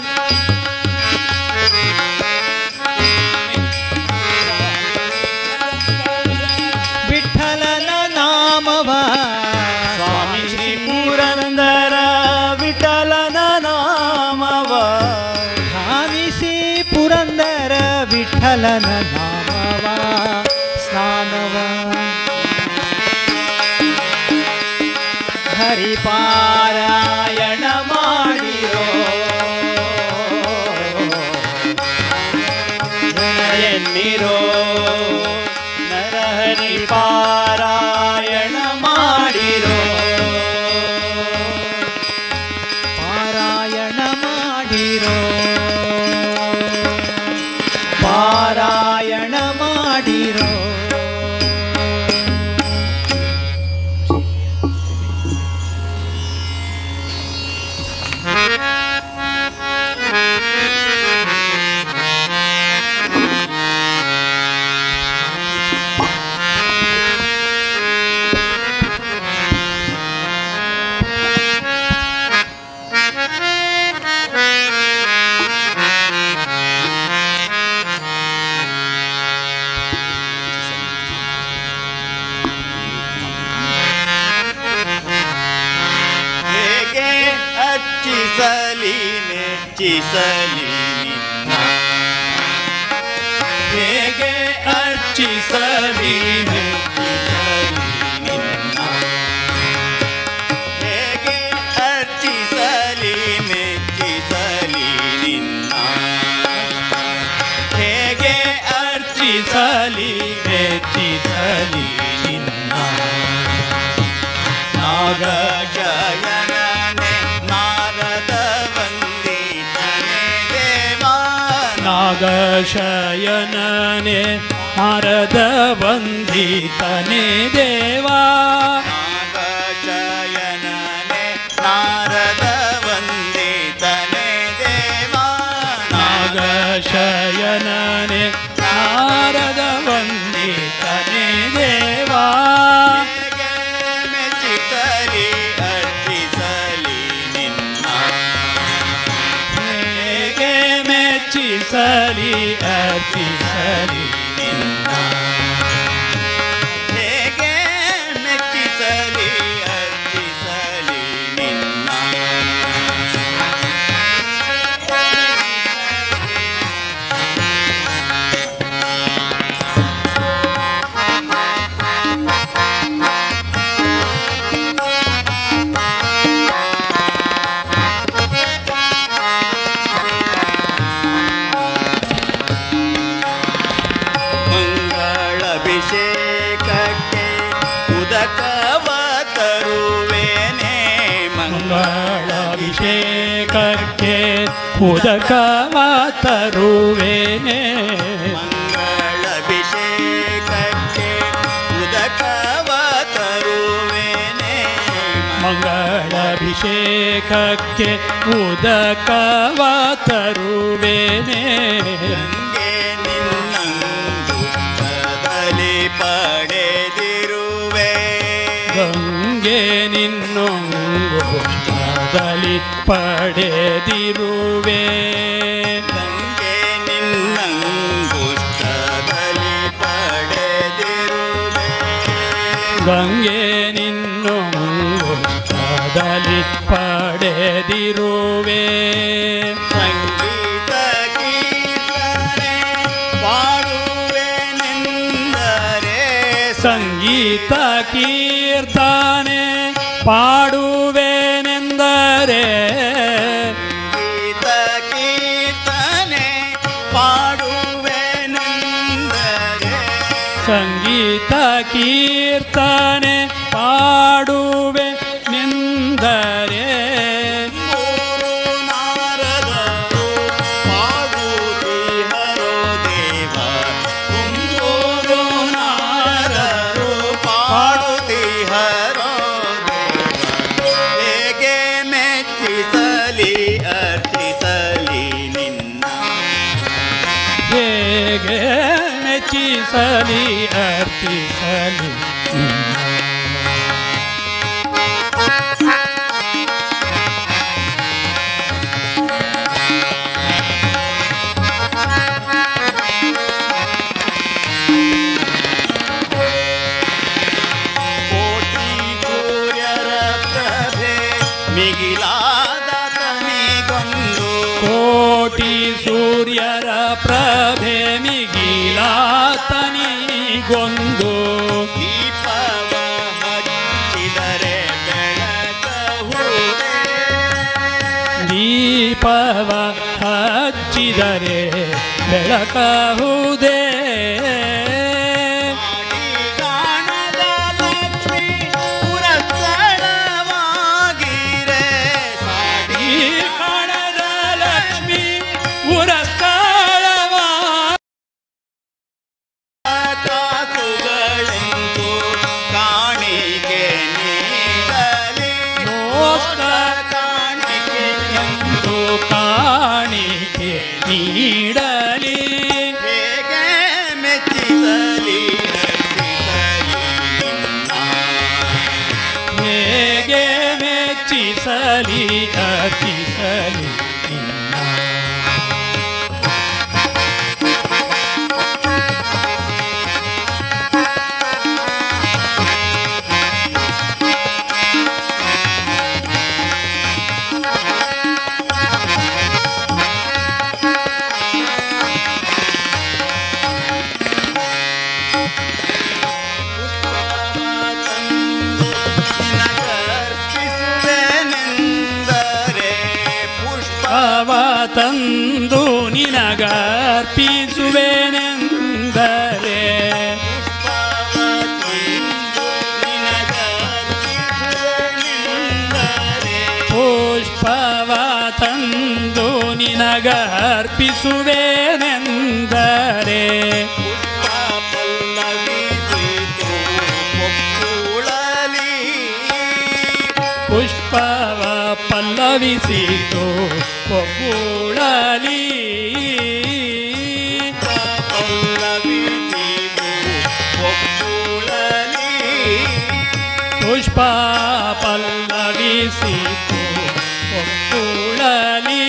ವಿಠಲನ ನಾಮವ ಸ್ವಾಮಿ ಶ್ರೀ ಪುರಂದರ ವಿಠಲನ ವಿಠಲನ ನಾಮವ ಸ್ನಾನವ ಹರಿಪಾರಾಯಣ ಮಾಡಿರೋ ಎನ್ನಿರೋ ನರಹರಿ ಪಾರಾಯಣ ಮಾಡಿರೋ ಪಾರಾಯಣ ಮಾಡಿರೋ ಪಾರಾಯಣ ಮಾಡಿರೋ ಅರ್ಚಿಸಲಿ ನೆಚ್ಚಿಸಲಿ ನಿನ್ನ ಹೇಗೆ ಅರ್ಚಿಸಲಿ ನೆಚ್ಚಿಸಲಿ ನಿನ್ನ ಹೇಗೆ ಅರ್ಚಿಸಲಿ ಮೆಚ್ಚಿಸಲಿ ನಿನ್ನ ಹೇಗೆ ಅರ್ಚಿಸಲಿ ಮೆಚ್ಚಿಸಲಿ ನಿನ್ನ ನಾಗ ಜಯನನೆ ನಾರದ ವಂದಿತನೆ ದೇವಾ ನಾಗಶಯನನೆ ನಾರದ ವಂದಿತನೆ ದೇವಾ ನಾಗಶಯನನೆ ನಾರದ ವಂದಿತನೆ ದೇವಾ ನಾಗಶಯನನೆ ನಾರದ ವಂದಿತನೆ ದೇವಾ ಹೇಗೆ ಮೆಚ್ಚಿಸಲಿ ಅರ್ಚಿಸಲಿ ನಿನ್ನ ಹೇಗೆ ಮೆಚ್ಚಿಸಲಿ ಅರ್ಪಿಸಲಿ ನಿನ್ನ ಹೇಗೆ ಮೆಚ್ಚಿಸಲಿ ಅರ್ಚಿಸಲಿ ನಿನ್ನ ಮಂಗಳಾಭಿಷೇಕಕ್ಕೆ ಉದಕವ ತರುವೇನೆ ಮಂಗಳಾಭಿಷೇಕಕ್ಕೆ ಉದಕವ ತರುವೇನೆ ಮಂಗಳಾಭಿಷೇಕಕ್ಕೆ ಉದಕವ ತರುವೇನೆ ಮಂಗಳಾಭಿಷೇಕಕ್ಕೆ ಉದಕವ ತರುವೇನೆ ಗಂಗೆ ನಿನ್ನಂಗುಷ್ಟದಲ್ಲಿ ಪಡೆದಿರುವೆ ಗಂಗೆ ನಿನ್ನೊಂಗುಷ್ಟದಲ್ಲಿ ಪಡೆದಿರುವೆ ಗಂಗೆ ನಿನ್ನಂಗುಷ್ಟದಲ್ಲಿ ಪಡೆದಿರುವೆ ಗಂಗೆ ನಿನ್ನೊಂಗುಷ್ಟದಲ್ಲಿ ಪಡೆದಿರುವೆ ಸಂಗೀತ ಕೀರ್ತನೆ ಪಾಡುವೆನೆಂದರೆ ಸಂಗೀತ ಕೀರ್ತನೆ ಪಾಡುವೆನೆಂದರೆ ಸಂಗೀತ ಕೀರ್ತನೆ ಪಾಡುವೆನೆಂದರೆ ಸಂಗೀತ ಕೀರ್ತನೆ ಪಾಡುವೆನೆಂದರೆ ಮೂರು ನಾರದರು ಪಾಡುತ್ತಿಹರೋ ದೇವ ಮೂರು ನಾರದರು ಪಾಡುತ್ತಿಹರೋ ದೇವ ಹೇಗೆ ಮೆಚ್ಚಿಸಲಿ ಅರ್ಚಿಸಲಿ ನಿನ್ನ ಹೇಗೆ ಮೆಚ್ಚಿಸಲಿ ಅರ್ಪಿಸಲಿ ಕೋಟಿ ಸೂರ್ಯರ ಪ್ರಭೆ ಮಿಗಿಲಾದ ತನಿಗೊಂದು ಕೋಟಿ ಸೂರ್ಯರ ಪ್ರಭೆ ಮಿಗಿ ಆತನಿಗೊಂದು ದೀಪವ ಹಚ್ಚಿದರೆ ಬೆಳಕಹುದೇ ದೀಪವ ಹಚ್ಚಿದರೆ ಬೆಳಕಹುದೇ ಕಾಣದ ಲಕ್ಷ್ಮಿ ಪುರಸ್ಥಳವಾಗಿರೆ ಸಾಡಿ ಈ ಕಾಣದ ಲಕ್ಷ್ಮಿ ಉರಸ್ಥಳವ ಕಾಸುಗಳೆಂದು ಕಾಣಿಕೆ ನೀಡಲಿ ನೋಸ್ತ ಕಾಣಿಕೆ ಎಂದು ಕಾಣಿಕೆ ನೀಡಲಿ ಹೇಗೆ ಮೆಚ್ಚಿಸಲಿ ರಕ್ಷಿಸಲಿ ನಿನ್ನ. ಹೇಗೆ ಮೆಚ್ಚಿಸಲಿ ಅರ್ಚಿಸಲಿ ನಿನ್ನ. ನಿನಗರ್ಪಿಸುವೆನೆಂದರೆ ಪುಷ್ಪ ಅವ ತಂದು ನಿನಗರ್ಪಿಸುವೆನೆಂದರೆ ಪುಷ್ಪವ ತಂದು ನಿನಗರ್ಪಿಸುವೆನೆಂದರೆ ಪುಷ್ಪವ ಪಲ್ಲವಿಸಿತು ಒಪ್ಪುಳಲಿ ಪುಷ್ಪ ಪಲ್ಲವಿಸಿತು ಒಪ್ಪುಳಲಿ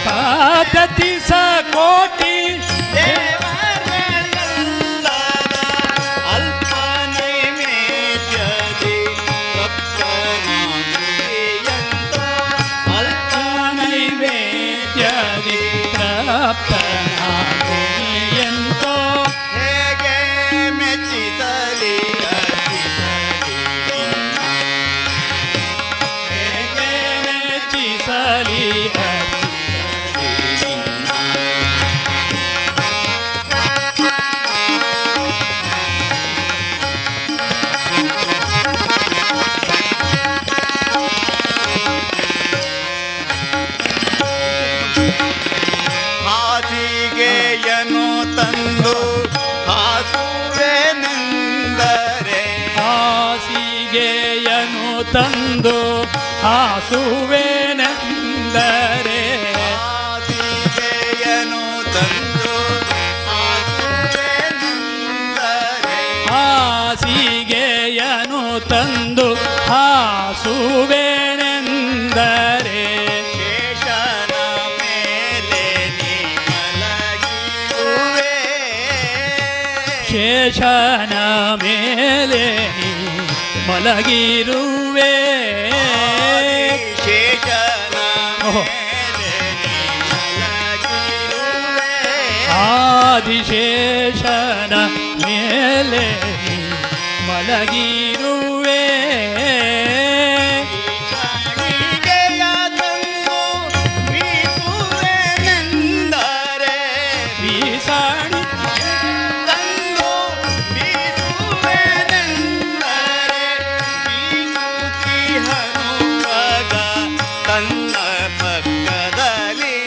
ಪಾದತಿಸ ಕೋಟಿ ನೈವೇದ್ಯದಿ ತೃಪ್ತನಾಗುವೆಯೆಂತೋ ಹೇಗೆ ಮೆಚ್ಚಿಸಲಿ ಅರ್ಪಿಸಲಿ ಹೇಗೆ ಮೆಚ್ಚಿಸಲಿ ಹಾಸಿಗೆಯನ್ನು ತಂದು ಹಾಸುವೆನೆಂದರೆ ಹಾಸಿಗೆಯನ್ನು ತಂದು ಹಾಸುವೆನೆಂದರೆ ಹಾಸಿಗೆಯನ್ನು ತಂದು ಹಾಸುವೆನೆಂದರೆ ಹಾಸಿಗೆಯನ್ನು ತಂದು ಹಾಸುವೆನೆಂದರೆ ಶೇಷನ ಮೇಲೆ ನೀ ಮಲಗಿರುವೆ ಶೇಷನ ಮೇಲೆ ನೀ ಮಲಗಿರುವೆ ಶೇಷನ ಓಹೋ. ಮೇಲೆ ನೀ ಮಲಗಿರುವೆ ಆದಿಶೇಷನ ಮೇಲೆ ನೀ ಮಲಗಿರುವೆ ಕಾಣಿಕೆಯ ತಂದು ಬೀಸುವೆನೆಂದರೆ ಬೀಸಾಣಿ ತಂದು ಬೀಸುವೆನೆಂದರೆ ಬೀಸುತ್ತಿಹನು ಮಗ ತನ್ನ ಪಕ್ಕದಲ್ಲಿ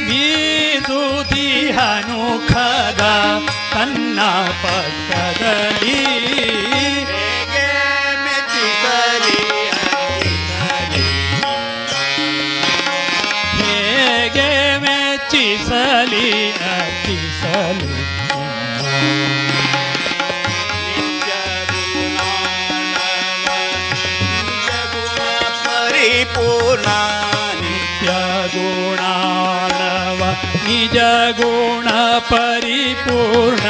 ಬೀಸುತಿಹನು ಖಗ ತನ್ನ ಪಕ್ಕದಲ್ಲಿ ಹೇಗೆ ಮೆಚ್ಚಿಸಲಿ ಅರ್ಪಿಸಲಿ ಹೇಗೆ ಮೆಚ್ಚಿಸಲಿ ಅರ್ಪಿಸಲಿ ನಿತ್ಯ ಗುಣಾಣವ ನಿಜ ಗುಣ ಪರಿಪೂರ್ಣ ನಿತ್ಯ ಗುಣಾಣವ ನಿಜ ಗುಣ ಪರಿಪೂರ್ಣ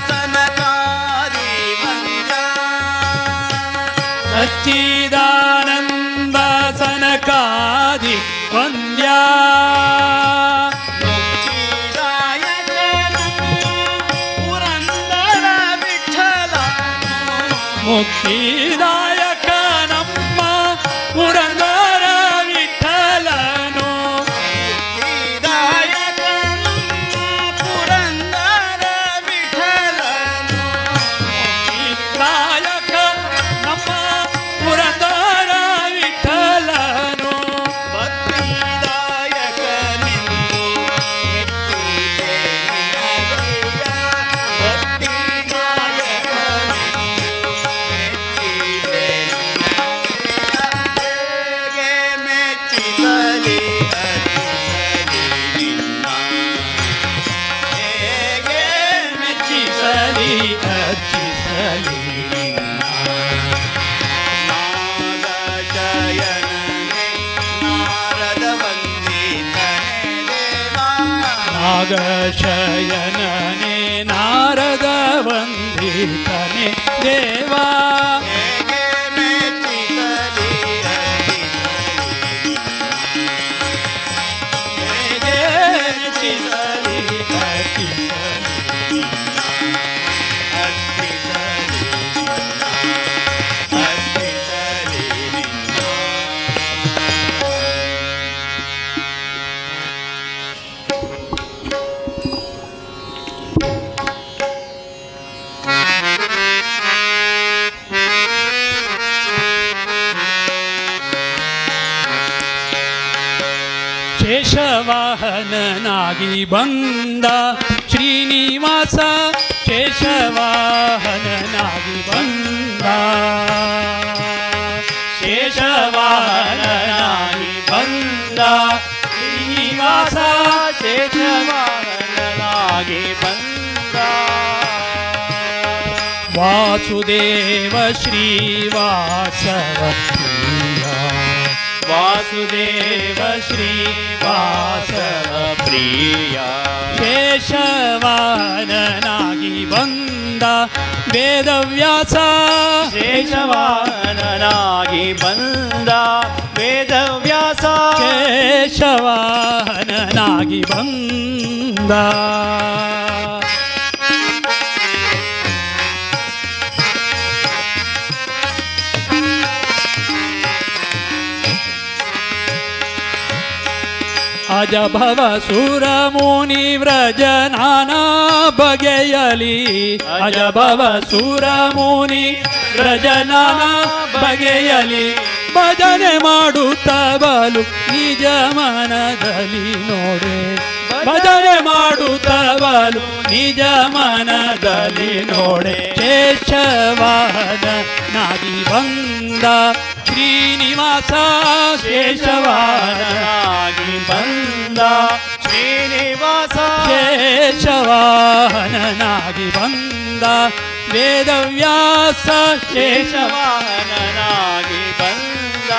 ಸನಕಾರಿ ವಂದ ಸಚ್ಚಿದಾನಂದ ಸನಕಾದಿ ವಂದ್ಯಾ ಪುರಂದರ ವಿಠಲ ಮುಕ್ತಿದಾಯಕ ನಮ್ಮ ಪುರಂದರ ವಿಠಲನು ದಾಯಕ ಪುರಂದರ ವಿಠಲನು ಮುಕ್ತಿದಾಯಕ ನಮ್ಮ ಪುರಂದರ ವಿಠಲನು ಭಕ್ತಿದಾಯಕ ಮೆಚ್ಚಿಸಲಿ ಮೆಚ್ಚಿಸಲಿ ಅರ್ಚಿಸಲಿ ನಾಗಶಯನನೆ ನಾರದ ವಂದಿತನೆ ದೇವಾ ನಾಗಶಯನನೆ ನಾರದ ವಂದಿತನೆ ದೇವಾ ಹೇಗೆ ಮೆಚ್ಚಿಸಲಿ ಹೇಗೆ ಮೆಚ್ಚಿಸಲಿ ಅರ್ಚಿಸಲಿ ಶೇಷವಾಹನನಾಗಿ ಬಂದ ಶ್ರೀನಿವಾಸ ಶೇಷವಾಹನನಾಗಿ ಬಂದ ಶೇಷವಾಹನನಾಗಿ ಬಂದ ಶ್ರೀನಿವಾಸ ಶೇಷವಾಹನನಾಗಿ ಬಂದ ವಾಸುದೇವ ಶ್ರೀವಾಸವ ಪ್ರಿಯ ವಾಸುದೇವ ಶ್ರೀವಾಸವ ಪ್ರಿಯ ಶೇಷವಾಹನನಾಗಿ ಬಂದ ವೇದವ್ಯಾಸ ಶೇಷವಾಹನನಾಗಿ ಬಂದ ವೇದವ್ಯಾಸ ಶೇಷವಾಹನನಾಗಿ ಬಂದ ಅಜಭವ ಸುರ ಮುನಿ ವ್ರಜ ನಾನಾ ಬಗೆಯಲಿ ಅಜಭವ ಸುರ ಮುನಿ ವ್ರಜ ನಾನಾ ಬಗೆಯಲಿ ಭಜನೆ ಮಾಡುತ್ತ ಬಲು ನಿಜ ಮನದಲ್ಲಿ ನೋಡೆ ಭಜನೆ ಮಾಡುತ್ತ ಬಲು ನಿಜ ಮನದಲ್ಲಿ ನೋಡೆ ಶೇಷವಾಹನನಾಗಿ ಬಂದ ಶ್ರೀನಿವಾಸ ಶೇಷವಾಹನನಾಗಿ ಬಂದ ಶ್ರೀನಿವಾಸ ಶೇಷವಾಹನನಾಗಿ ಬಂದ ವೇದವ್ಯಾಸ ಶೇಷವಾಹನನಾಗಿ ಬಂದ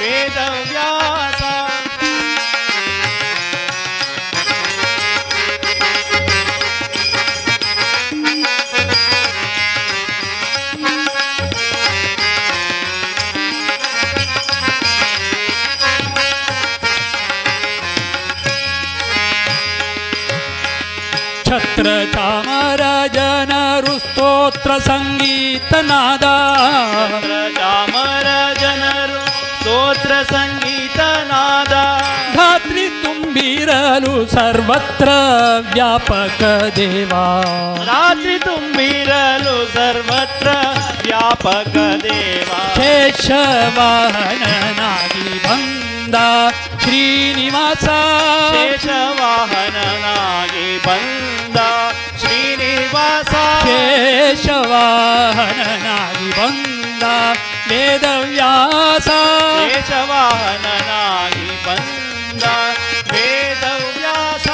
ವೇದವ್ಯಾಸ ಛತ್ರ ಚಾಮರ ಜನರು ಸ್ತೋತ್ರ ಸಂಗೀತನಾದ ಚಾಮರ ಜನರು ಸ್ತೋತ್ರ ಸಂಗೀತನಾದ ಧಾತ್ರಿ ತುಂಬಿರಲು ಸರ್ವತ್ರ ವ್ಯಾಪಕ ದೇವಾ ರಾತ್ರಿ ತುಂಬಿರಲು ಸರ್ವತ್ರ ವ್ಯಾಪಕ ದೇವ ಶೇಷವಾಹನನಾಗಿ ಬಂದ ಶ್ರೀನಿವಾಸ ಶೇಷವಾಹನನಾಗಿ ಬಂದ ಶ್ರೀನಿವಾಸ ಶೇಷವಾಹನನಾಗಿ ಬಂದ ವೇದವ್ಯಾಸ ಶೇಷವಾಹನನಾಗಿ ಬಂದ ವೇದವ್ಯಾಸ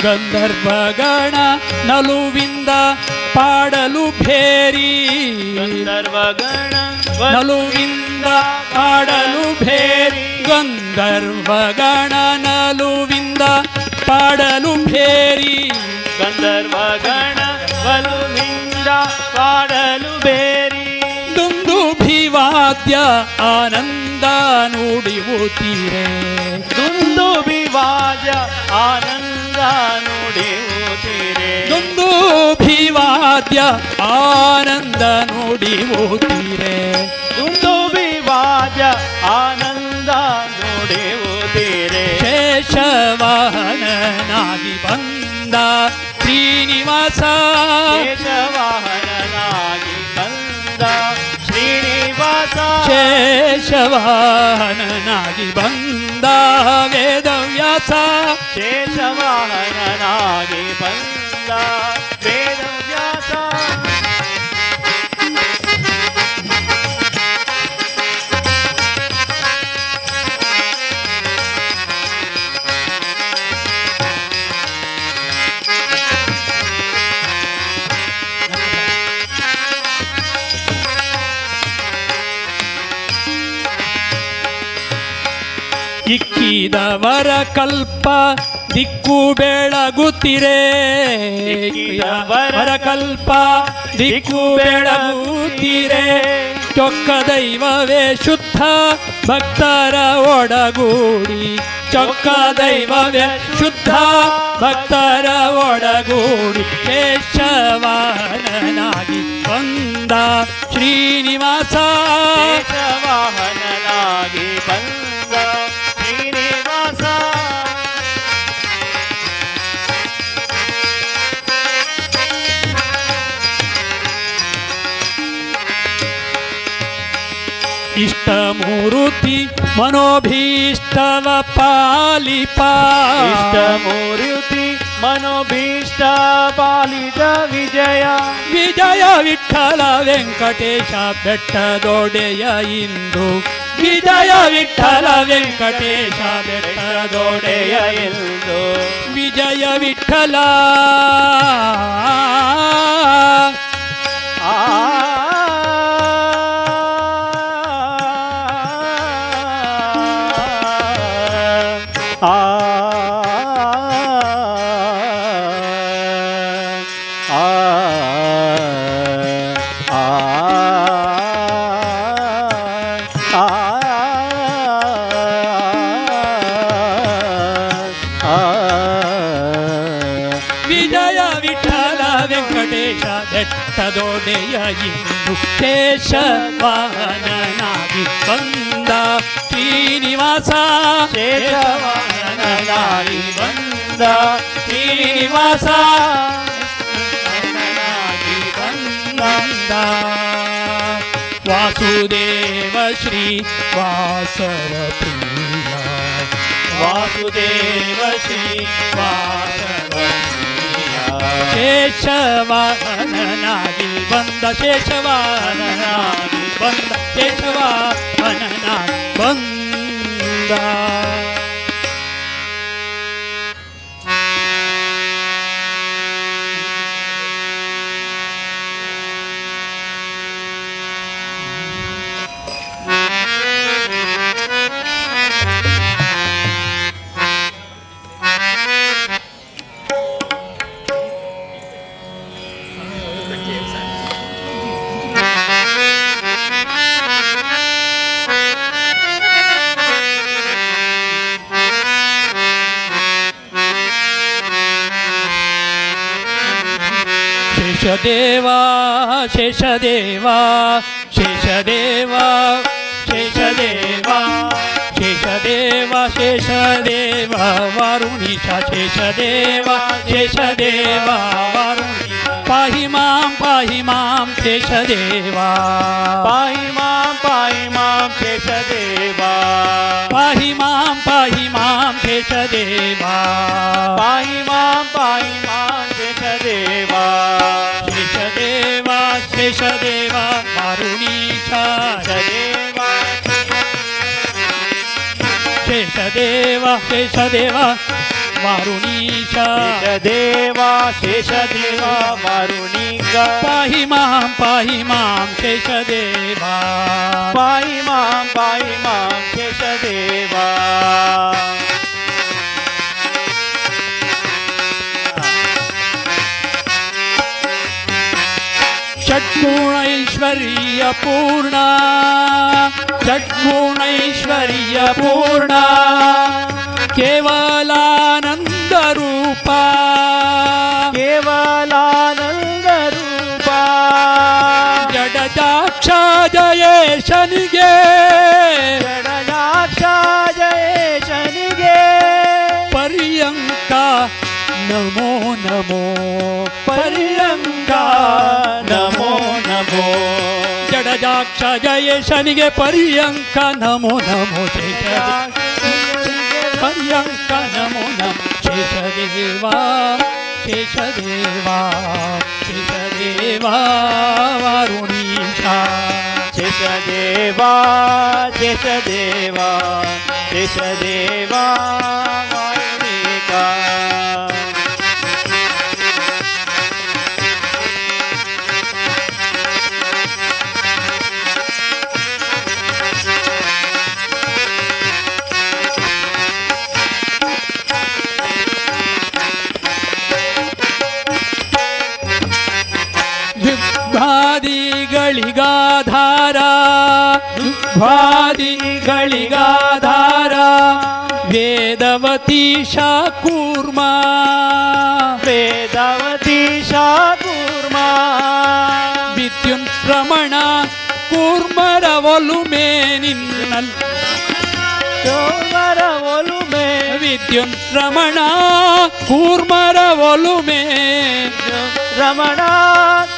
ಗಂಧರ್ವಗಣ ನಲುವಿಂದ ಪಾಡಲು ಭೇರಿ ಗಂಧರ್ವಗಣ ನಲುವಿಂದ ಪಾಡಲು ಭೇರಿ ಗಂಧರ್ವಗಣ ನಲುವಿಂದ ಪಾಡಲು ಭೇರಿ ಗಂಧರ್ವಗಣ ಬಲುವಿಂದ ಪಾಡಲು ಬೇರಿ ದುಂದುಭಿವಾದ್ಯ ಆನಂದ ನುಡಿಯುತ್ತೀರೆ ದುಂದುಭಿವಾದ್ಯ ಆನಂದ ನುಡಿಯುತ್ತೀರೆ ದುಂದುಭಿವಾದ್ಯ ಆನಂದ ನುಡಿಯುತ್ತೀರೆ ದುಂದುಭಿವಾದ್ಯ ಆನಂದ ನುಡಿಯುತ್ತೀರೆ ಶೇಷವಾಹನನಾಗಿ ಬಂದ ಶ್ರೀನಿವಾಸ ಶೇಷವಾಹನನಾಗಿ ಬಂದ ಶ್ರೀನಿವಾಸ ಶೇಷವಾಹನನಾಗಿ ಬಂದ ವೇದವ್ಯಾಸ ಶೇಷವಾಹನನಾಗಿ ಬಂದ ವೇದವ್ಯಾಸ ಇಕ್ಕಿದವರ ಕಲ್ಪ ದಿಕ್ಕು ಬೆಳಗುತ್ತಿರೆ ಇಕ್ಕಿದವರ ಕಲ್ಪ ದಿಕ್ಕು ಬೆಳಗುತ್ತಿರೆ ಚೊಕ್ಕ ದೈವವೇ ಶುದ್ಧ ಭಕ್ತರ ಒಡಗೂಡಿ ಚೊಕ್ಕ ದೈವವೇ ಶುದ್ಧ ಭಕ್ತರ ಒಡಗೂಡಿ ಶೇಷವಾಹನನಾಗಿ ಬಂದ ಶ್ರೀನಿವಾಸ ಶೇಷವಾಹನನಾಗಿ ಬಂದ ಶ್ರೀನಿವಾಸ ಇಷ್ಟಮೂರುತಿ ಮನೋಭೀಷ್ಟವ ಪಾಲಿಪ ಇಷ್ಟಮೂರ್ತಿ ಮನೋಭೀಷ್ಟ ಪಾಲಿತ ವಿಜಯ ವಿಜಯ ವಿಠಲ ವೆಂಕಟೇಶ ಬೆಟ್ಟದೊಡೆಯ ಇಂದು ವಿಜಯ ವಿಠಲ ವೆಂಕಟೇಶ ಬೆಟ್ಟದೊಡೆಯ ಎಂದು ವಿಜಯ ವಿಠಲ ಆ ವಿಜಯ ವಿಠಲ ವೆಂಕಟೇಶ ಬೆಟ್ಟದೊಡೆಯ ಇಂದು ಶೇಷವಾಹನನಾಗಿ ಬಂದ ಶ್ರೀನಿವಾಸ ಶೇಷವಾಹನನಾಗಿ ಬಂದ ಶ್ರೀನಿವಾಸ ಬಂದ ವಾಸುದೇವ ಶ್ರೀ ವಾಸವ ಪ್ರಿಯ ವಾಸುದೇವ ಶ್ರೀ ವಾಸವ ಶೇಷವಾಹನನಾಗಿ ಬಂದ ಶೇಷವಾಹನನಾಗಿ ಬಂದ ಶೇಷವಾಹನನಾಗಿ ಬಂದ ಶೇಷದೇವ ಶೇಷದೇವ ಶೇಷದೇವ ಶೇಷದೇವ ಶೇಷದೇವ ಶೇಷದೇವ ವಾರುಣೀಶ ಶೇಷದೇವ ಶೇಷದೇವ ವಾರುಣೀಶ ಪಾಹಿ ಮಾಂ ಶೇಷದೇವ ಪಾಹಿ ಮಾಂ ಶೇಷದೇವ ಪಾಹಿ ಮಾಂ ಶೇಷದೇವ ಪಾಹಿ ಮಾಂ ಶೇಷದೇವ ಶೇಷದೇವ ಶೇಷದೇವ ವಾರುಣೀಶ ಶೇಷದೇವ ಶೇಷದೇವ ಶೇಷದೇವ वारुणीश शेषदेवा शेषदेवा वारुणिका पाहि मां शेषदेवा पाहि मां शेषदेवा षड्गुणैश्वर्य पूर्णा केवलानंद रूपा जडजाक्ष जयेशनिगे पर्यंका नमो नमो पर्यंका नमो नमो जडजाक्ष जयेशनिगे पर्यंका नमो नमो पर्यंका नमो नमो शेषदेवा शेषदेवा शेषदेवा वारुणीशा शेषदेवा शेषदेवा शेषदेवा वारुणिका ದುಗ್ಧಾದಿಗಳಿಗಾಧಾರ ವೇದವತಿ ಶಾಕೂರ್ಮಾ ವಿದ್ಯುನ್ರಮಣ ಕೂರ್ಮರ ಒಲುಮೆ ನಿನ್ನಲ್ ವಿದ್ಯುನ್ರಮಣ ಕೂರ್ಮರ ಒಲುಮೆ ರಮಣ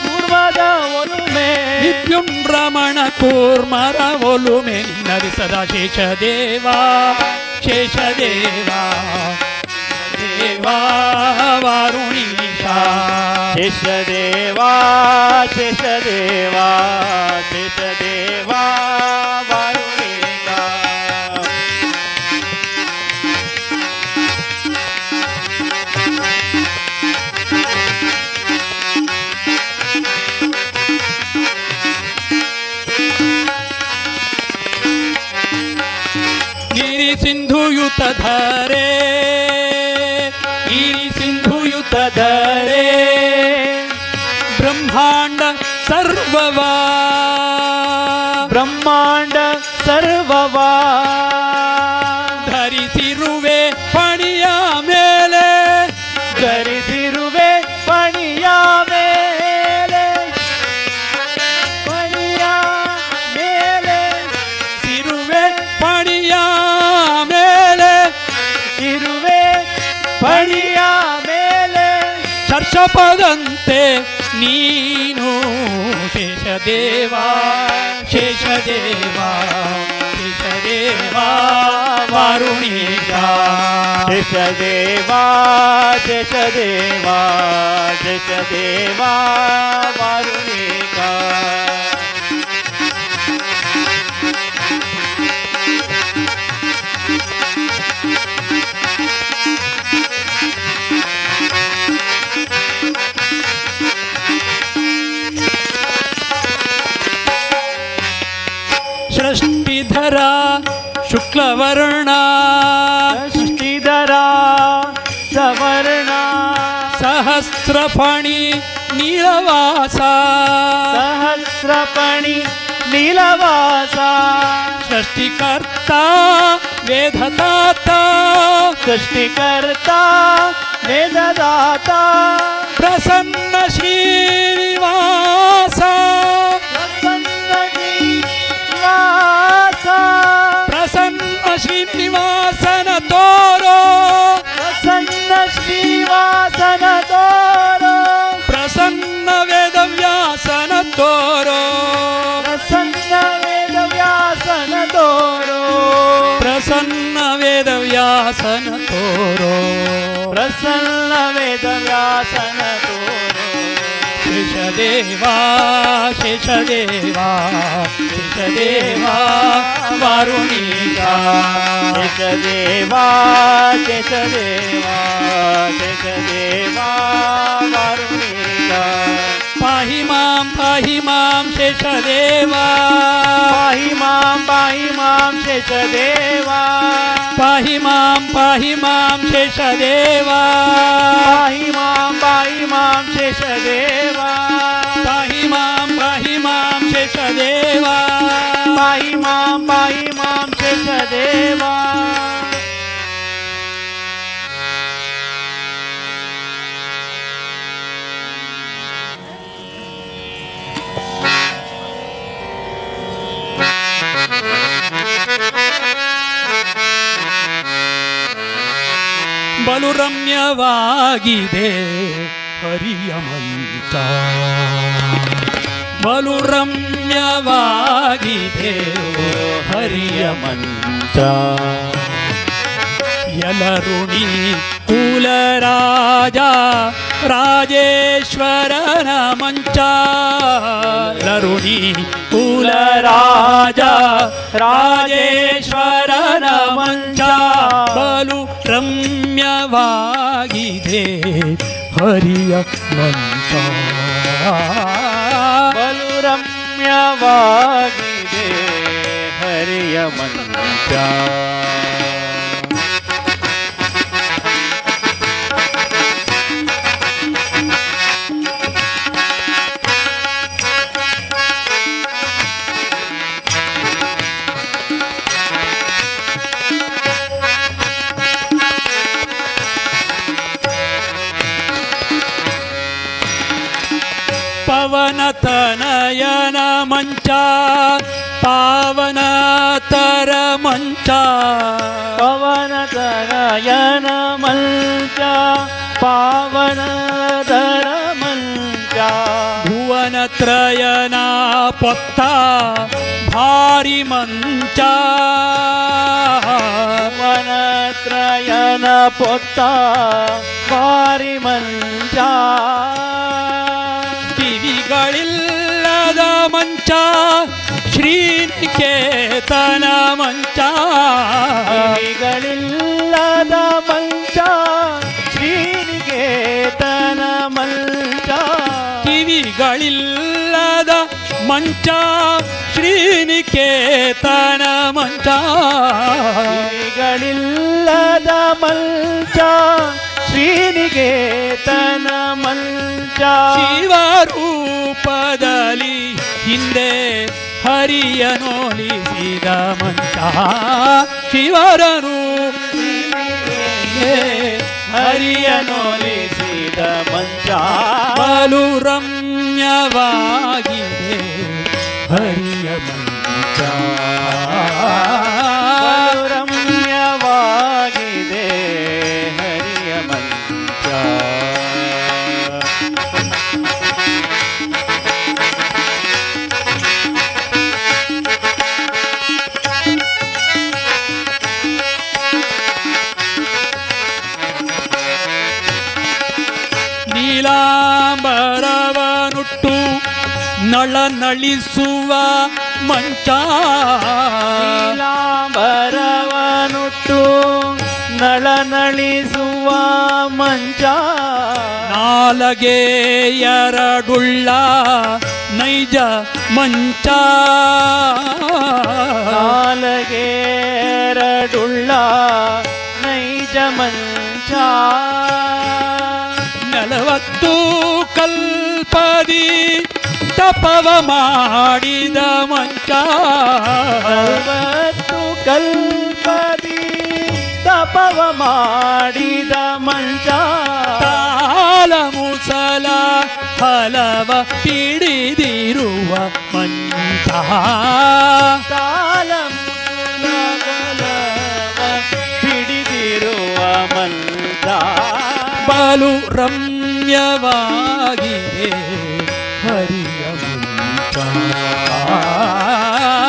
ಕೂರ್ಮದ ಒಲುಮೆ ವಿದ್ಯುನ್ರಮಣ ಕೂರ್ಮರ ಒಲುಮೆ ನಿನ್ನದಿ ಸದಾ ಶೇಷದೇವಾ ಶೇಷದೇವಾ ದೇವಾ ವಾರುಣೀಶಾ शेषदेवा शेषदेवा शेषदेवा वारुणिका ಗಿರಿ ಸಿಂಧುಯುತ ಧರೆ ಧರೆ ಬ್ರಹ್ಮಾಂಡ ಸರ್ವವಾ ಬ್ರಹ್ಮಾಂಡ ಸರ್ವವಾ ಧರಿಸಿರುವೆ ಪಣಿಯ ಮೇಲೆ ಧರಿಸಿರುವೆ ಪಣಿಯ ಮೇಲೆ ಪಣಿಯ ಮೇಲೆ ಸಿರುವೆ ಪಣಿಯ ಮೇಲೆ ಇರುವೆ ಪಣಿಯ ಮೇಲೆ ಶರ್ಷಪದಂತೆ ನೀನು ಶೇಷದೇವಾ ಶೇಷದೇವಾ ಶೇಷದೇವಾ ವಾರುಣೀಶಾ शेषदेवा शेषदेवा शेषदेवा वारुणिका ಸೃಷ್ಟಿಧರ ಶುಕ್ಲವರ್ಣ सृष्टिधरा सवर्ण ಸಹಸ್ರಫಣಿ ನೀಳವಾಸ सहस्रपणि नीलवासा ಸೃಷ್ಟಿಕರ್ತ ವೇದದಾತ सृष्टिकर्ता वेददाता ಪ್ರಸನ್ನ ಶ್ರೀನಿವಾಸ ಪ್ರಸನ್ನ ಶ್ರೀನಿವಾಸನ ತೋರೋ प्रसन्न श्रीवासन तोरो ಪ್ರಸನ್ನ ವೇದವ್ಯಾಸನ ತೋರೋ प्रसन्न वेदव्यासन तोरो ಪ್ರಸನ್ನ ವೇದವ್ಯಾಸನ ತೋರೋ प्रसन्न वेदव्यासन तोरो ಶೇಷದೇವಾ ಶೇಷದೇವಾ ಶೇಷದೇವಾ ವಾರುಣೀಶಾ ಶೇಷದೇವಾ ಶೇಷದೇವಾ ಶೇಷದೇವಾ ವಾರುಣೀಗ ಪಾಹಿ ಮಾಂ ಶೇಷದೇವಾ ಪಾಹಿ ಮಾಂ ಶೇಷದೇವಾ ಪಾಹಿ ಮಾಂ ಶೇಷದೇವಾ ಪಾಹಿ ಮಾಂ ಶೇಷದೇವಾ ಪಾಹಿ ಮಾಂ ಶೇಷದೇವಾ ಪಾಹಿ ಮಾಂ ಶೇಷದೇವಾ ಬಲು ರಮ್ಯವಾಗಿದೆ ಹರಿಯ ಮಂತ್ರ ಬಲು ರಮ್ಯವಾಗಿದೆ ಹರಿಯ ಮಂತ್ರ ಯಲರುಣಿ ಕುಲರಾಜ ರಾಜೇಶ್ವರನ ಮಂಚ ಲರುಣಿ ಕುಲರಾಜ ರಾಜೇಶ್ವರನ ಮಂಚ ಬಲು ರಮ್ಯವಾಗಿದೆ ಹರಿಯ ಮಂಚ ಬಲು ರಮ್ಯವಾಗಿದೆ ಹರಿಯ ಮಂಚ ಪವನತನಯನ ಮಂಚ ಪಾವನತರ ಮಂಚ ಪವನತನಯನ ಮಂಚ ಪಾವನತರ ಮಂಚ ಭುವನತ್ರಯನ ಪೊತ್ತ ಭಾರಿ ಮಂಚ ವನತ್ರಯನ ಪೊತ್ತ ಭಾರಿ ಮಂಚ ಕಿವಿಗಳಿಲ್ಲದ ಮಂಚ ಶ್ರೀನಿಕೇತನ ಮಂಚ ಕಿವಿಗಳಿಲ್ಲದ ಮಂಚ ಶ್ರೀನಿಕೇತನ ಮಂಚ ಕಿವಿಗಳಿಲ್ಲದ ಮಂಚ ಶ್ರೀನಿಕೇತನ ಮಂಚ ಕಿವಿಗಳಿಲ್ಲದ ಮಂಚ ಶ್ರೀನಿಕೇತನ ಮಂಚ ಶಿವರೂಪದಲ್ಲಿ ಹಿಂದೆ ಹರಿಯನೋಲಿಸಿದ ಮಂಚ ಶಿವರನು ಹರಿಯನೋಲಿಸಿದ ಮಂಚ ಬಲು ರಮ್ಯವಾಗಿದೆ ಹರಿಯ ಮಂಚ ಬಲು ರಮ್ಯವಾಗಿದೆ ಹರಿಯ ಮಂಚ ನೀಲಾಂಬರವನುಟ್ಟು ನಳನಳಿಸುವ ಮಂಚ ನೀಲಾಂಬರವನುಟ್ಟು ನಳನಳಿಸುವ ಮಂಚ ನಾಲಗೆ ಎರಡುಳ್ಳ ನೈಜ ಮಂಚ ನಾಲಗೆ ಎರಡುಳ್ಳ ನೈಜ ಮಂಚ 40 ಕಲ್ಪದಿ ತಪವ ಮಾಡಿದ ಮಂಚ 40 ಕಲ್ಪದಿ ತಪವ ಮಾಡಿದ ಮಂಚ ತಾಲ ಮುಸಲ ಹಲವ ಪಿಡಿದಿರುವ ಮಂಚ ತಾಲ ಮುಸುಲಗಲವ ಹಿಡಿದಿರುವ ಮಂಚ ಬಲು ರಮ್ಯವಾಗಿದೆ ಹರಿಯ ಮಂಚ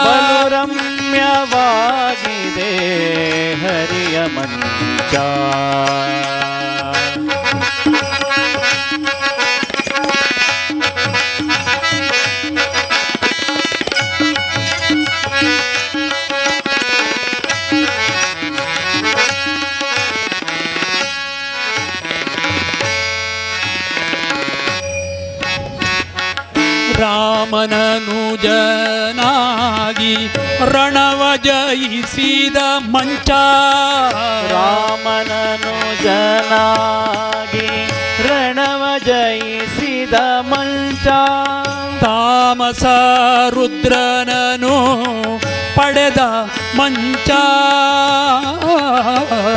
ಬಲು ರಮ್ಯವಾಗಿದೆ ಹರಿಯ ಮಂಚ ರಣವ ಜಯಿಸಿದ ಮಂಚ ರಾಮನನು ಜನಾಗಿ ರಣವ ಜಯಿಸಿದ ಮಂಚ ತಾಮಸ ರುದ್ರನನು ಪಡೆದ ಮಂಚ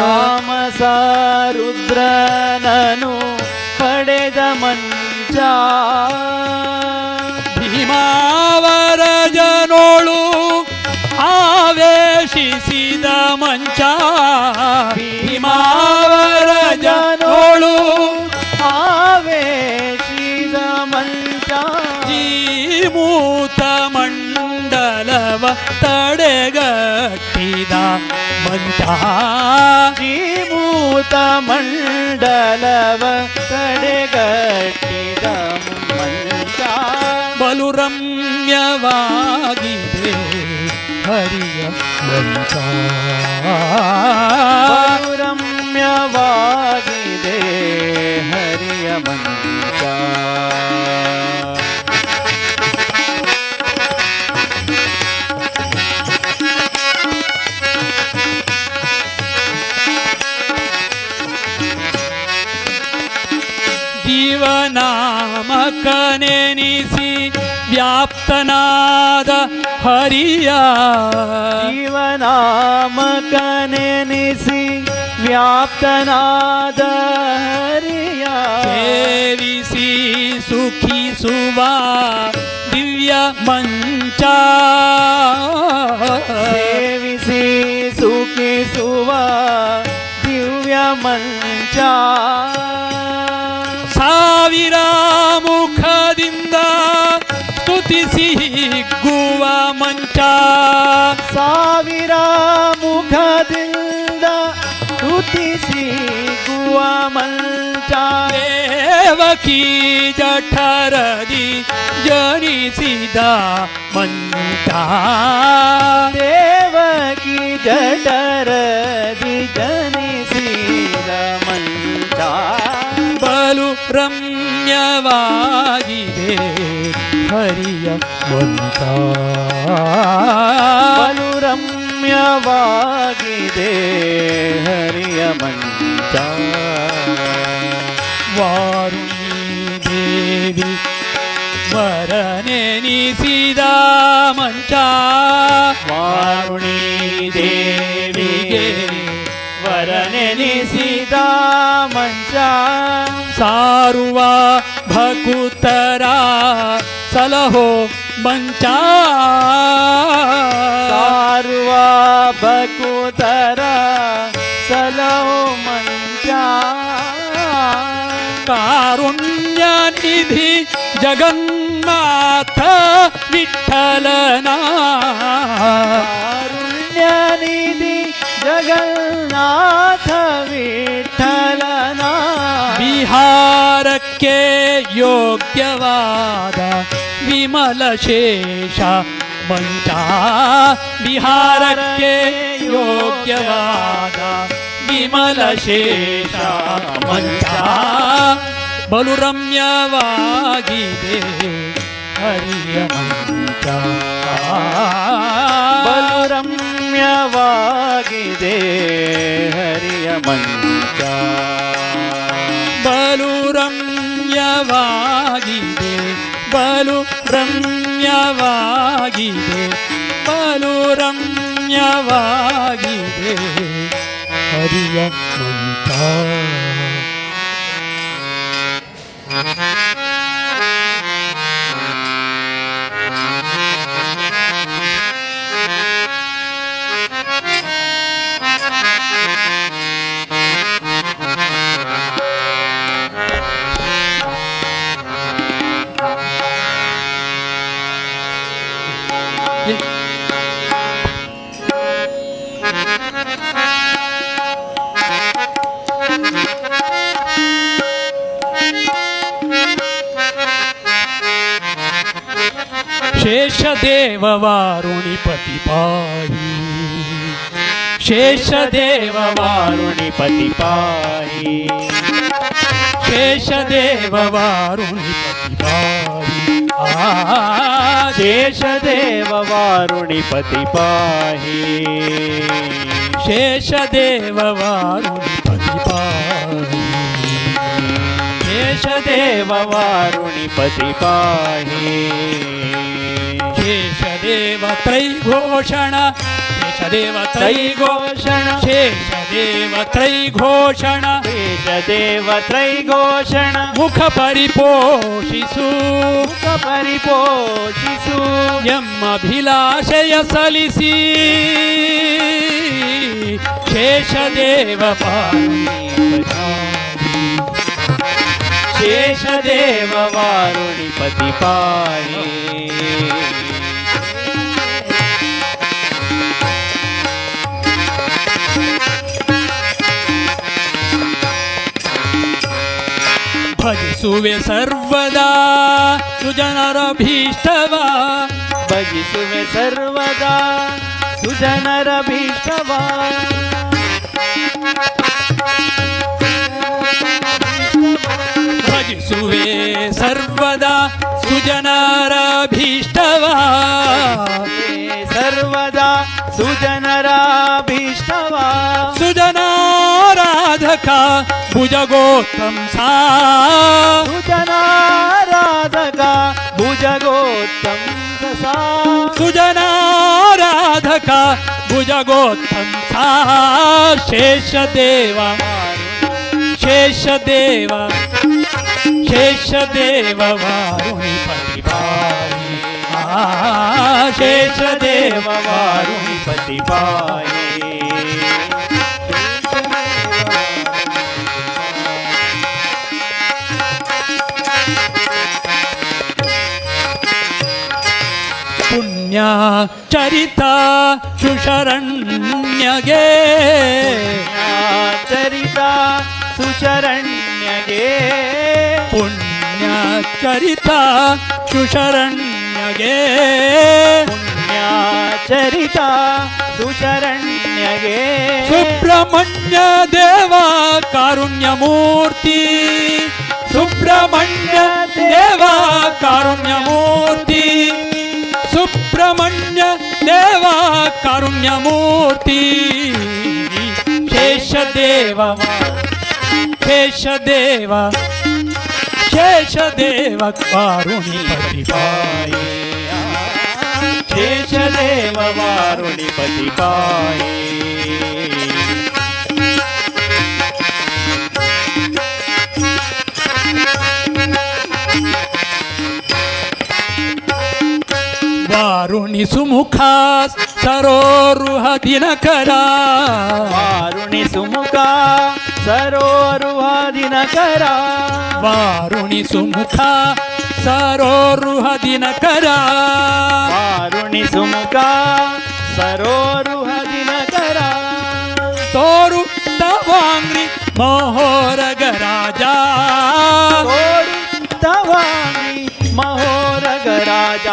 ತಾಮಸ ರುದ್ರನನು ಪಡೆದ ಮಂಚ ಭೀಮಾವರ ಜನೋಳು ಆವೇಶಿಸಿದ ಮಂಚ ಭೀಮಾವರ ಜನೋಳು ಆವೇಶಿದ ಮಂಚ ಜೀಮೂತ ಮಂಡಲವ ತಡೆಗಟ್ಟಿದ ಮಂಚ ಜೀಮೂತ ಮಂಡಲವ ತಡೆಗಟ್ಟಿದ ಮಂಚ ಬಲು ರಮ್ಯವಾಗಿದೆ ಹರಿಯ ಮಂಚ ಬಲು ರಮ್ಯವಾಗಿದೆ ಹರಿಯ ಮಂಚ ಜೀವನಾಮಕನೆನಿಸಿ ವ್ಯಾಪ್ತನಾದ ಹರಿಯ ಜೀವನಾಮಕನೆನಿಸಿ ವ್ಯಾಪ್ತನಾದ ಹರಿಯ ಸೇವಿಸಿ ಸುಖಿಸುವ ದಿವ್ಯ ಮಂಚ ಸೇವಿಸಿ ಸುಖಿಸುವ ದಿವ್ಯ ಮಂಚ ಸಾವಿರ ಮುಖದಿಂದ ಸ್ತುತಿಸಿ ಹಿಗ್ಗುವ ಮಂಚ ಸಾವಿರ ಮುಖದಿಂದ ಸ್ತುತಿಸಿ ಗುವ ಮಂಚ ದೇವಕಿ ಜಠರದಿ ಜನಿಸಿದ ಮಂಚ ದೇವಕಿ ಜಠರದಿ ಜನಿಸಿದ ಮಂಚ ಬಲು ರಮ್ಯವಾಗಿದೆ ಹರಿಯ ಮಂಚ ಬಲು ರಮ್ಯವಾಗಿದೆ ಹರಿಯ ಮಂಚ ವಾರುಣಿ ದೇವಿ ವರನೆನಿಸಿದ ಮಂಚ ವಾರುಣಿ ದೇವಿಗೆ ವರನೆನಿಸಿದ ಮಂಚ ಸಾರುವ ಭಕುತರ ಸಲಹೋ ಮಂಚ ಸಾರುವ ಭಕುತರ ಸಲಹೋ ಮಂಚ ಕಾರುಣ್ಯ ನಿಧಿ ಜಗನ್ನಾಥ ವಿಠಲನ ಕಾರುಣ್ಯ ನಿಧಿ ಜಗನ್ನಾಥ ವಿಠಲನ ಬಿಹಾರಕ್ಕೆ ಯೋಗ್ಯವಾದ ವಿಮಲ ಶೇಷ ಮಂಚ ಬಿಹಾರಕ್ಕೆ ಯೋಗ್ಯವಾದ ವಿಮಲ ಶೇಷ ಮಂಚ ಬಲು ರಮ್ಯವಾಗಿದೆ ಹರಿಯ ಮಂಚ ಬಲು ರಮ್ಯವಾಗಿದೆ ಹರಿಯ ಮಂಚ ಬಲು ರಮ್ಯವಾಗಿದೆ ಬಲು ರಮ್ಯವಾಗಿದೆ ಬಲು ರಮ್ಯವಾಗಿದೆ ಹರಿಯ ಮಂಚ शेषदेव वारुणिपति पाहि शेषदेव वारुणिपति पाहि शेषदेव वारुणिपति पाहि शेषदेव वारुणिपति पाहि शेषदेव वारुणिपति पाहि शेषदेव वारुणिपति पाहि शेषदेव त्रैघोषण शेषदेव त्रैघोषण शेषदेव त्रैघोषण शेषदेव त्रैघोषण मुख परिपोषिसु ಮುಖ ಪರಿಪೋಷಿಸು ಎಮ್ಮಭಿಲಾಷೆಯ ಸಲಿಸಿ ಶೇಷದೇವ ಶೇಷದೇವ ವಾರುಣಿಪತಿ ಪಾಹಿ ಭಜಿಸುವೆ ಸರ್ವದಾ ಸುಜನರ ಭೀಷ್ಟವ ಭಜಿಸುವೆ ಸರ್ವದಾ ಸುಜನರ ಭೀಷ್ಟವ ಭಜಿಸುವೆ ಸರ್ವದಾ ಸುಜನರ ಭೀಷ್ಟವ ಸರ್ವದಾ ಸುಜನರ ಭೀಷ್ಟವ ಸುಜನಾರಾಧಕ ಭುಜಗೋತ್ತಂ ಸಾ ಸುಜನಾರಾಧಕ ಭುಜಗೋತ್ತಂ ಸಾ ಸುಜನಾರಾಧಕ ಭುಜಗೋತ್ತಂ ಸಾ ಶೇಷದೇವ ಶೇಷದೇವ ಶೇಷದೇವ ವಾರುಣಿಪತಿ ಪಾಹಿ ಶೇಷದೇವ ವಾರುಣಿಪತಿ ಪಾಹಿ ಪುಣ್ಯ ಚರಿತ ಸುಶರಣ್ಯಗೆ ಚರಿತ ಸುಶರಣ್ಯಗೆ ಪುಣ್ಯ ಚರಿತ ಸುಶರಣ್ಯಗೆ ಪುಣ್ಯ ಚರಿತ ಸುಶರಣ್ಯಗೆ ಸುಬ್ರಹ್ಮಣ್ಯ ದೇವ ಕಾರುಣ್ಯ ಮೂರ್ತಿ ಸುಬ್ರಹ್ಮಣ್ಯ ದೇವ ಕಾರುಣ್ಯ ಮೂರ್ತಿ ಸುಬ್ರಹ್ಮಣ್ಯ ದೇವ ಕಾರುಣ್ಯ ಮೂರ್ತಿ ಶೇಷದೇವ ಶೇಷದೇವ ಶೇಷದೇವ ಕಾರುಣಿಪತಿ ಪಾಹಿ ಶೇಷದೇವ ವಾರುಣಿಪತಿ ಪಾಹಿ ವಾರುಣಿ ಸುಮುಖ ಸರೋರುಹ ದಿನಕರ ವಾರುಣಿ ಸುಮುಖ ಸರೋರುಹ ದಿನಕರ ವಾರುಣಿ ಸುಮುಖ ಸರೋರುಹ ದಿನಕರ ವಾರುಣಿ ಸುಮುಖ ಸರೋರುಹ ದಿನಕರ ತೋರು ತವಾಂಗ್ರಿ ಮಹೋರಗ ರಾಜ ತವಾಂಗಿ ಮಹೋರಗ ರಾಜ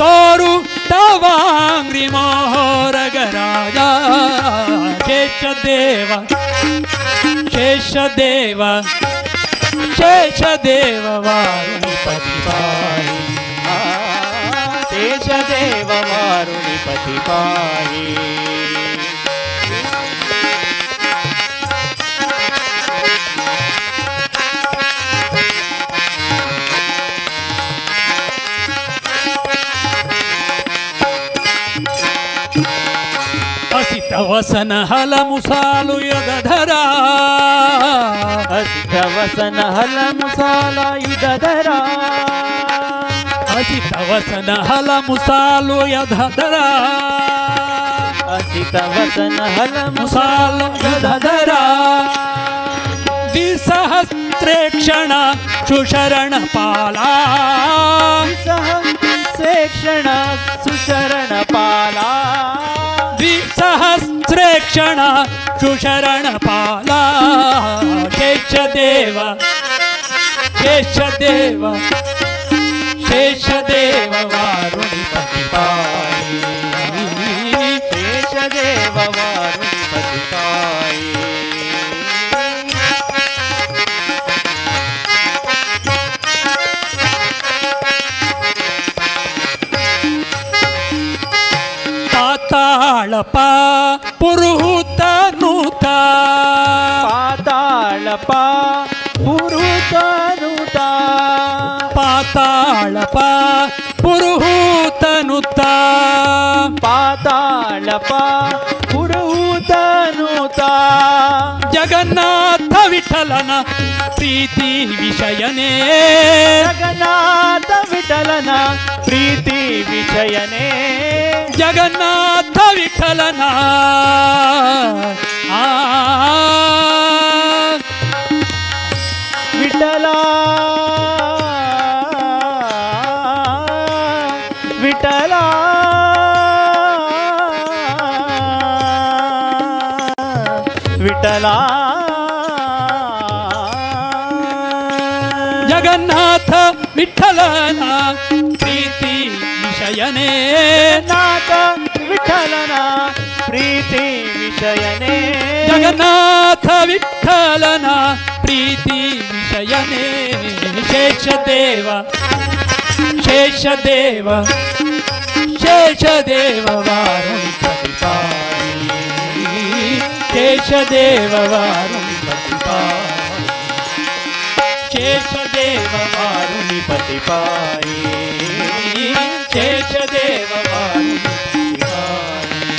ತೋರು ತವಾಂಗ್ರಿ ಮಹೋರಗ ರಾಜ ಶೇಷದೇವ ಶೇಷದೇವ ಶೇಷದೇವ ವಾರುಣಿಪತಿ ಪಾಹಿ ಶೇಷದೇವ ವಾರುಣಿಪತಿ ಪಾಹಿ ಅಸಿತ ವಸನ ಹಲ ಮುಸಾಲು ಯದಧರ ಅಸಿತ ವಸನ ಹಲ ಮುಸಾಲ ಯುಧರ ಅಸಿತ ವಸನ ಹಲ ಮುಸಾಲು ಯದಧರ ಅಸಿತ ವಸನ ಹಲ ಮುಸಾಲು ಯದಧರ ದ್ವಿಸಹಸ್ರೇಕ್ಷಣ ಸುಶರಣ ಪಾಲ ಸಹಸ್ರೇಕ್ಷಣ ಸುಶರಣ ಪಾಲ ದ್ವಿಸಹಸ್ರೇಕ್ಷಣ ಸುಶರಣ ಪಾಲ ಶೇಷದೇವ ಶೇಷದೇವ ಶೇಷದೇವ ವಾರುಣಿಪತಿ ಪಾಹಿ ಶೇಷದೇವ ವಾರುಣಿಪತಿ ಪಾಹಿ ಪಾತಾಳ ಪುರುಹುತ ನೂತ ಪಾತಾಳ ಪುರುಹುತ ನೂತ ಪಾತಾಳ ಪುರುಹುತ ನೂತ ಪಾತಾಳ ಪುರುಹುತ ನೂತ ಜಗನ್ನಾಥ ವಿಠಲನ ಪ್ರೀತಿ ವಿಷಯನೇ ಜಗನ್ನಾಥ ವಿಠಲನ ಪ್ರೀತಿ ವಿಷಯನೇ ಜಗನ್ನಾಥ ವಿಠಲನ ವಿಠಲ ವಿಠಲ ವಿಠಲ ಜಗನ್ನಾಥ ವಿಠಲನ ಪ್ರೀತಿ ವಿಷಯನೇ ನಾಥ ವಿಠಲನ ಪ್ರೀತಿ ವಿಷಯನೇ ಜಗನ್ನಾಥ ವಿಠಲನ ಪ್ರೀತಿ ವಿಷಯನೇ ಶೇಷದೇವ ಶೇಷದೇವ ಶೇಷದೇವ ವಾರುಣಿ ಪ್ರತಿಪಾದಿ ಶೇಷದೇವ ವಾರುಣಿ ಪ್ರತಿಪಾದಿ ಶೇಷದೇವ ವಾರುಣಿ ಪತಿಪಾಯಿ ಶೇಷದೇವ ವಾರುಣಿ ಪ್ರತಿಪಾದಿ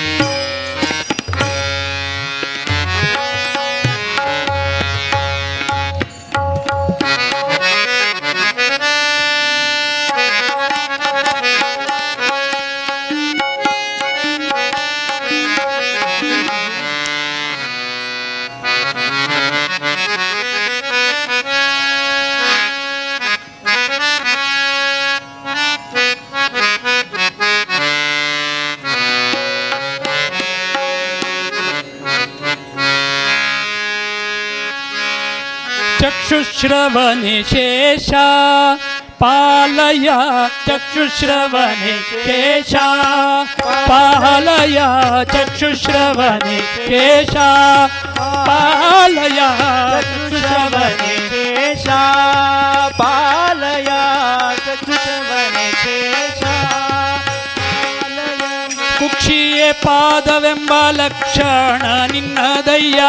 चक्षुश्रवणे शेषा पालय चक्षुश्रवणे शेषा पालय चक्षुश्रवणे शेषा पालय चक्षुश्रवणे शेषा पालय चक्षुश्रवणे शेषा ಕುಕ್ಷಿಯೇ ಪಾದವೆಂಬ ಲಕ್ಷಣ ನಿನ್ನದಯ್ಯ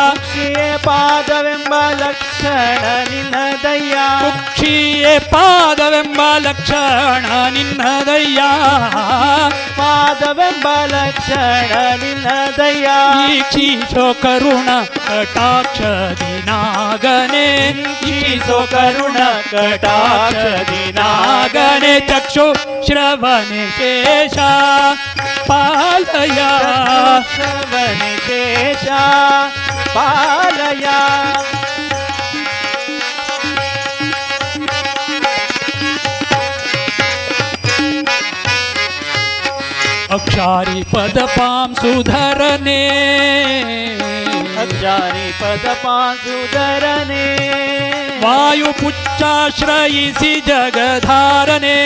ಕುಕ್ಷಿಯೇ ಪಾದವೆಂಬ ಲಕ್ಷಣ ನಿನ್ನದಯ್ಯ ಕುಕ್ಷಿಯೇ ಪಾದವೆಂಬ ಲಕ್ಷಣ ನಿನ್ನದಯ್ಯ ಪಾದವೆಂಬ ಲಕ್ಷಣ ನಿನ್ನದಯ್ಯ ಈಕ್ಷಿಸೋ ಕರುಣ ಕಟಾಕ್ಷದಿ ನಾಗನೆ ಈಕ್ಷಿಸೋ ಕರುಣ ಕಟಾಕ್ಷದಿ ನಾಗನೆ ಚಕ್ಷು ಶ್ರವಣೆ ಶೇಷ ಪಾಲಯ ಶ್ರವಣೆ ಶೇಷ ಪಾಲಯ ಅಕ್ಷಾರಿ ಪದಪಾಂ ಸುಧರನೆ ಅಕ್ಷಾರಿ ಪದಪಾಂ ಸುಧರನೆ ವಾಯುಪುಚ್ಚಾಶ್ರಯಿಸಿ ಜಗಧಾರನೆ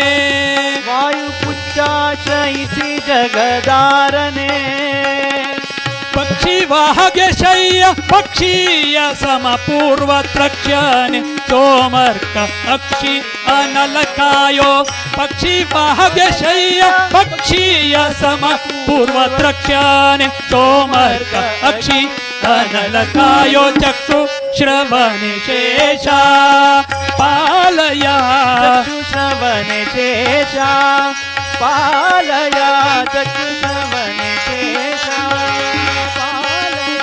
ವಾಯುಪುಚ್ಚಾಶ್ರಯಿಸಿ ಜಗಧಾರನೆ ಪಕ್ಷಿ ವಾಹಗೆ ಶಯ್ಯ ಪಕ್ಷೀಯ ಸಮಪೂರ್ವ ತ್ರಕ್ಷನೆ ಸೋಮರ್ಕ ಅಕ್ಷಿ ಅನಲಕಾಯೋ ಪಕ್ಷಿ ವಾಹಗೆ ಶಯ್ಯ ಪಕ್ಷೀಯ ಸಮಪೂರ್ವ ತ್ರಕ್ಷನೆ ಸೋಮರ್ಕ ಅಕ್ಷಿ ಅನಲಕಾಯೋ ಚಕ್ಷು ಶ್ರವಣೆ ಶೇಷ ಪಾಲಯ ಚಕ್ಷು ಶ್ರವಣೆ ಶೇಷ ಪಾಲಯ ಚಕ್ಷು ಶ್ರವಣೆ ಶೇಷ ಪಾಲಯ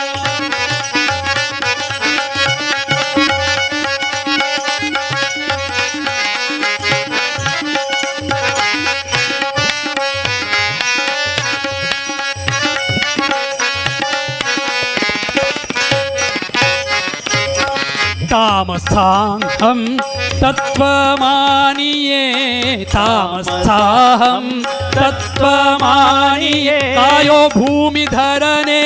तामस्थाहं तत्त्वमानिये तामस्थाहं तत्त्वमानिये कायो भूमिधरने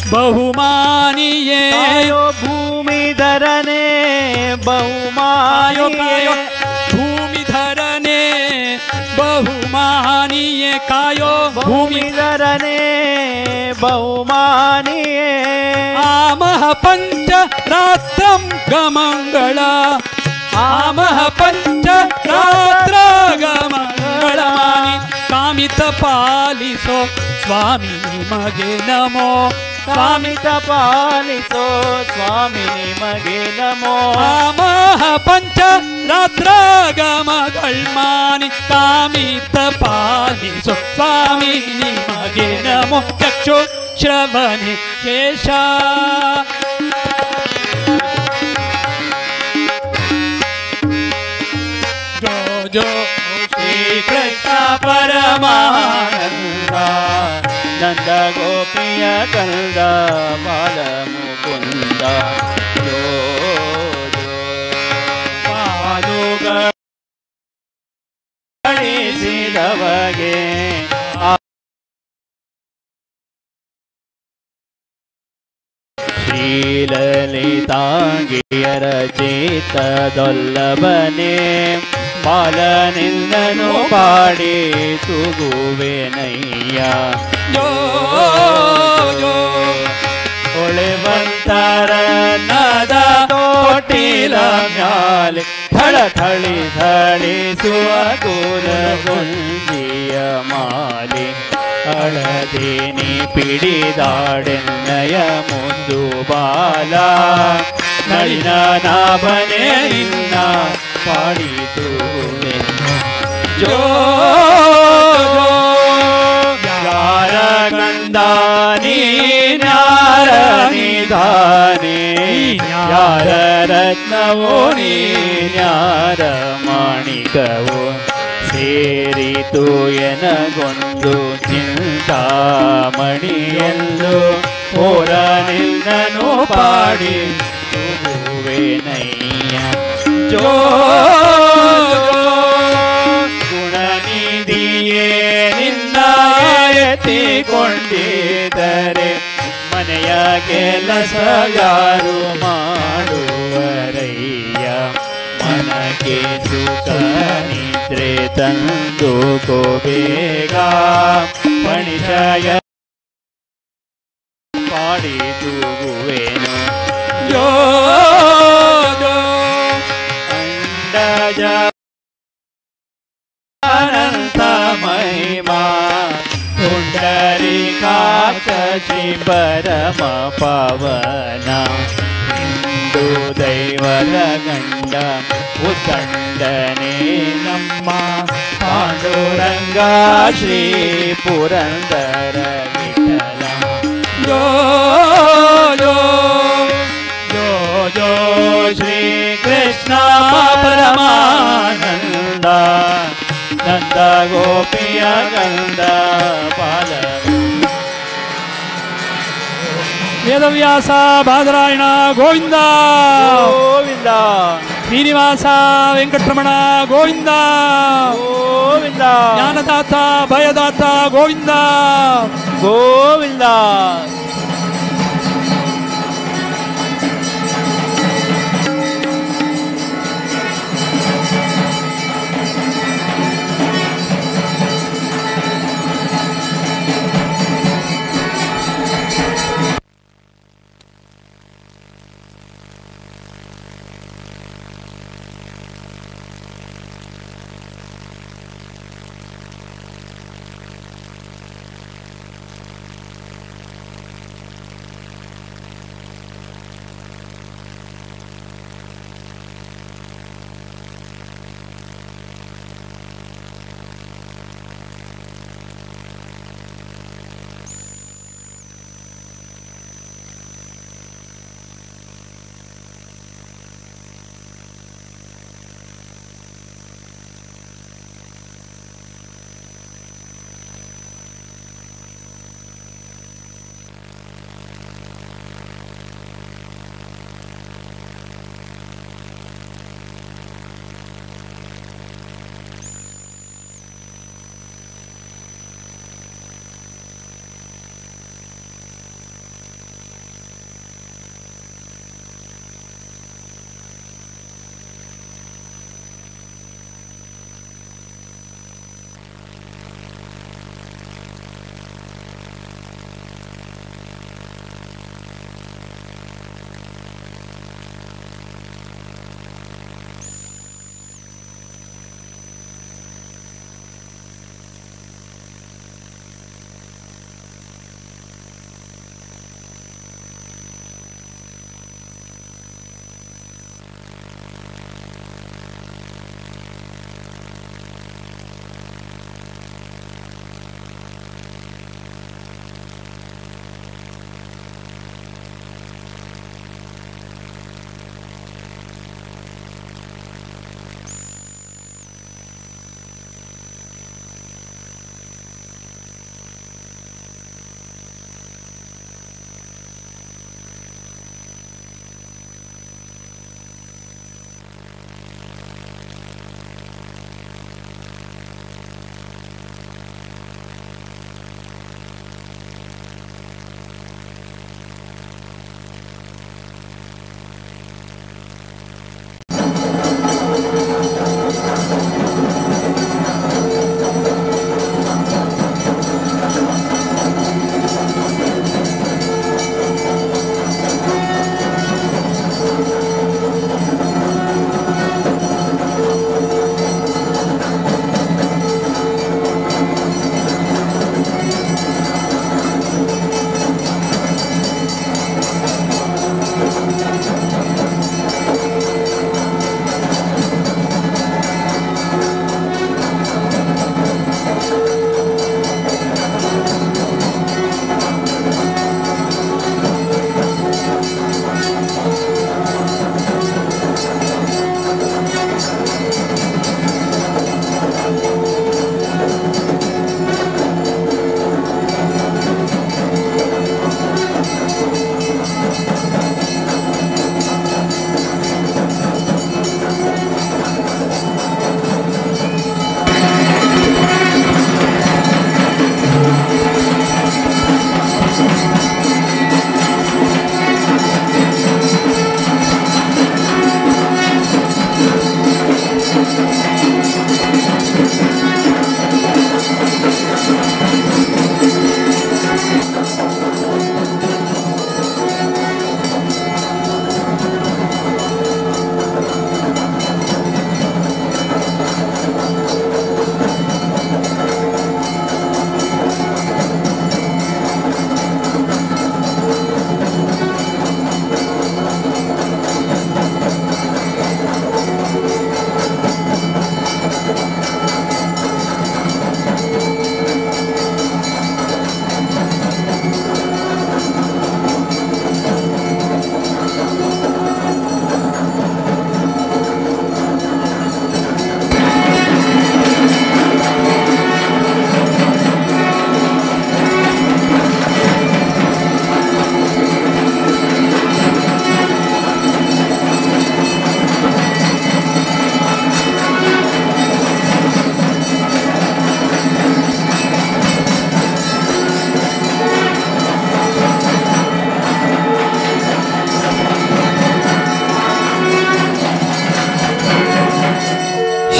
बहुमानिये कायो भूमिधरने बहुमानिये कायो भूमिधरने बहुमानिये कायो भूमिधरने बहुमानिये आमः पंच रात्रं गमंगल आमः पंच रात्र गमंगलानि ಸ್ವಾಮಿತ ಪಾಲಿಸೋ ಸ್ವಾಮಿ ನಿಮಗೆ ನಮೋ. ಸ್ವಾಮಿತ ಪಾಲಿಸೋ ಸ್ವಾಮಿ ನಿಮಗೆ ನಮೋ. ಮಹ ಪಂಚ ರಾತ್ರಾಗಮಗಳ್ಮಾನಿ ಕಾಮಿತ ಪಾಲಿಸೋ ಸ್ವಾಮಿ ನಿಮಗೆ ನಮೋ. ಚಕ್ಷು ಶ್ರವಣಿ ಕೇಶ ಜೋ ಜೋ ಶ್ರೀ ಕೃಷ್ಣ ಪರಮಾನಂದ ನಂದ ಗೋಪಿಯ ಕಂದ ಬಾಲ ಮುಕುಂದ. ಜೋ ಜೋ ಪಾಲುಗಳಿಸಿದವಗೆ ಶ್ರೀಲಲಿತಾಂಗಿಯರ ಚಿತ್ತದೊಲ್ಲಭನೆ ಬಾಲನಿಂದನು ಪಾಡಿ ತುಗುವೆನಯ್ಯ. ಜೋ ಜೋ ಹೊಳೆವಂತರ ನದ ತೋಟಿಲ ಮ್ಯಾಲೆ ಥಳ ಥಳಿ ಥಳಿಸುವ ಕುಲ ಗುಂಜಿಯ ಮಾಲೆ. ಹಳದೇನಿ ಪಿಡಿದಾಡೆನ್ನಯ ಮುದ್ದು ಬಾಲ ನಳಿನ ನಾಭನೆ ನಿನ್ನ ಪಾಡಿತು. ಜೋ ಯಾರ ಗಂಧ ನೀನ್ಯಾರ ನಿಧಾನೆ ಯಾರ ರತ್ನವೋ ನೀನ್ಯಾರ ಮಾಣಿಕವೋ ಸೇರಿತು ಎನಗೊಂದು ಚಿಂತಾಮಣಿಯಲ್ಲೂ ಹೋರ ನಿನ್ನನು ಪಾಡಿ ತುಗುವೆನಯ್ಯ. ಜೋ ಗುಣನಿಧಿಯೇ ನಿನ್ನಾಯತಿಕೊಂಡಿದ್ದರೆ ಮನೆಯ ಕೆಲಸ ಯಾರು ಮಾಡುವರಯ್ಯ. ಮನಕ್ಕೆ ಸುಖ ನಿದ್ರೆ ತಂದು ಬೇಗ ಪಣಿಷಯ ಪಾಡಿ ತೂಗುವೆನು. ಜೋ ಜೋ ಅಂಡಜ ಅನಂತ ಮಹಿಮಾ ಪುಂಡರೀಕಾಕ್ಷಿ ಪರಮ ಪವನ. ಹಿಂದೂ ದೈವದ ಗಂಡ ಉತ್ತಂಡನೆ ನಮ್ಮ ಪಾಂಡುರಂಗ ಶ್ರೀ ಪುರಂದರ ವಿಠಲ. ಜೋ ಜೋ ಜೋ ಜೋ ಶ್ರೀ ಕೃಷ್ಣ ಪರಮಾನಂದ ನಂದ ಗೋಪಿಯ ಗಂಧ ಬಾಲ. ವೇದವ್ಯಾಸ ಬಾದರಾಯಣ ಗೋವಿಂದ ಗೋವಿಂದ ಶ್ರೀನಿವಾಸ ವೆಂಕಟರಮಣ ಗೋವಿಂದ ಗೋವಿಂದ ಜ್ಞಾನದಾತ ಭಯದಾತ ಗೋವಿಂದ ಗೋವಿಂದ.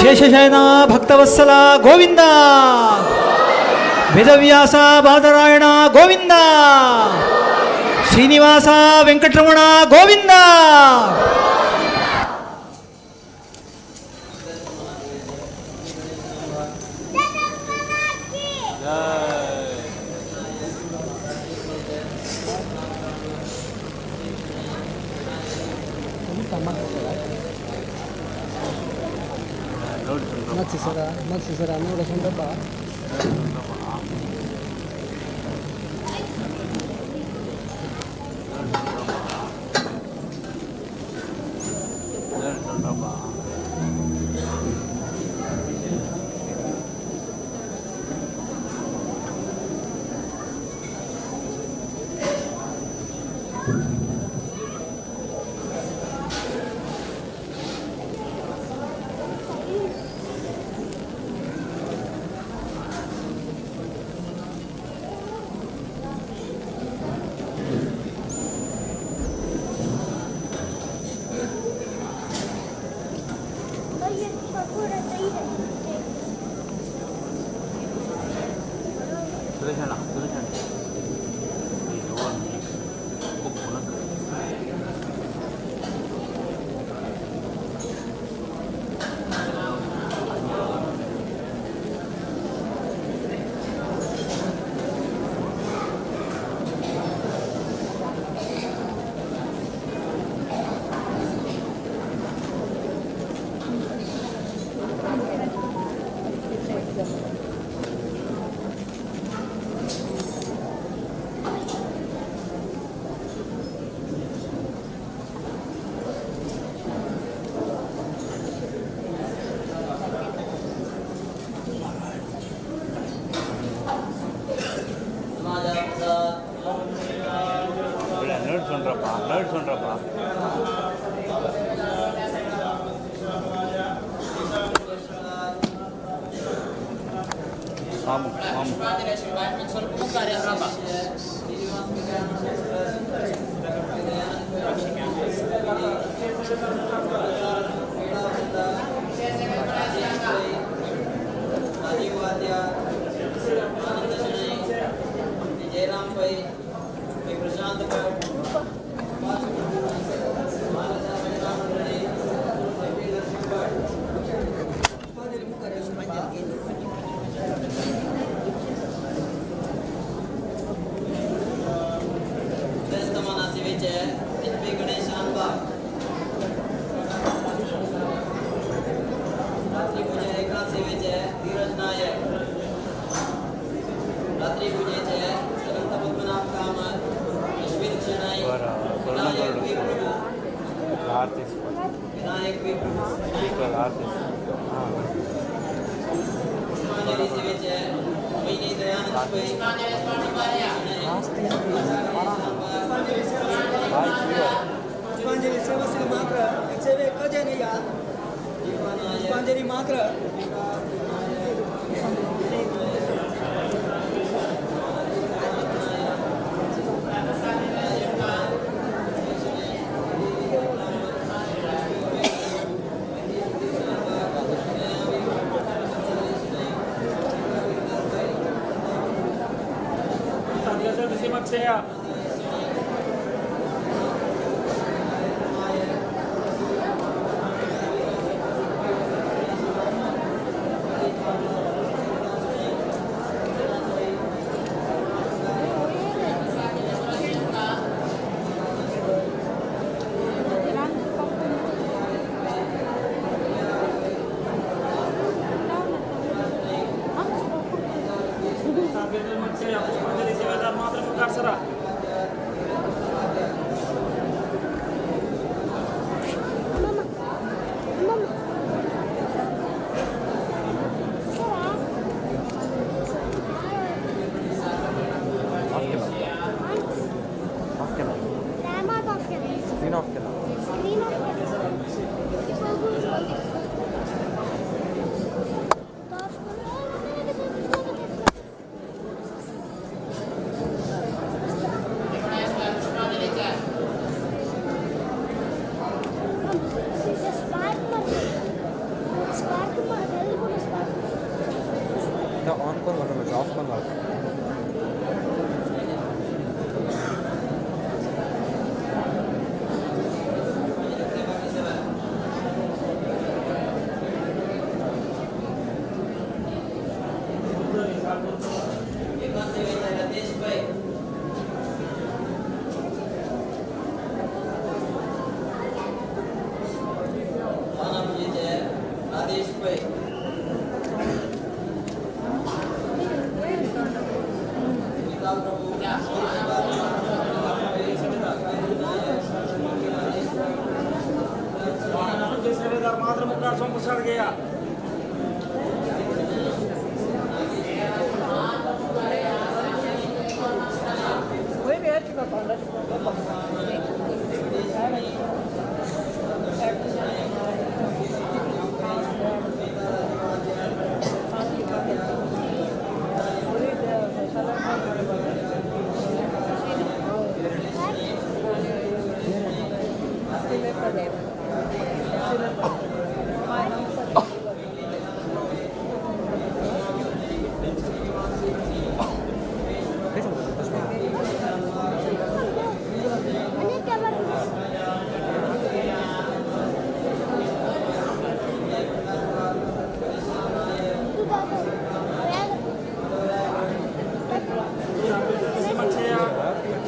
ಶೇಷಶಯನ ಭಕ್ತವತ್ಸಲ ಗೋವಿಂದ, ವೇದವ್ಯಾಸ ಬಾದರಾಯಣ ಗೋವಿಂದ, ಶ್ರೀನಿವಾಸ ವೆಂಕಟರಮಣ ಗೋವಿಂದ. ಮತ್ಸ್ಯಸರ ನೋಡ ಸಂದರ್ಭ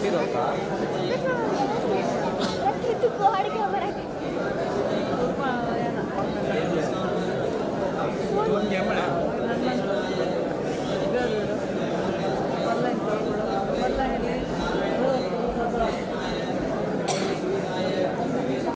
Tidak, Pak.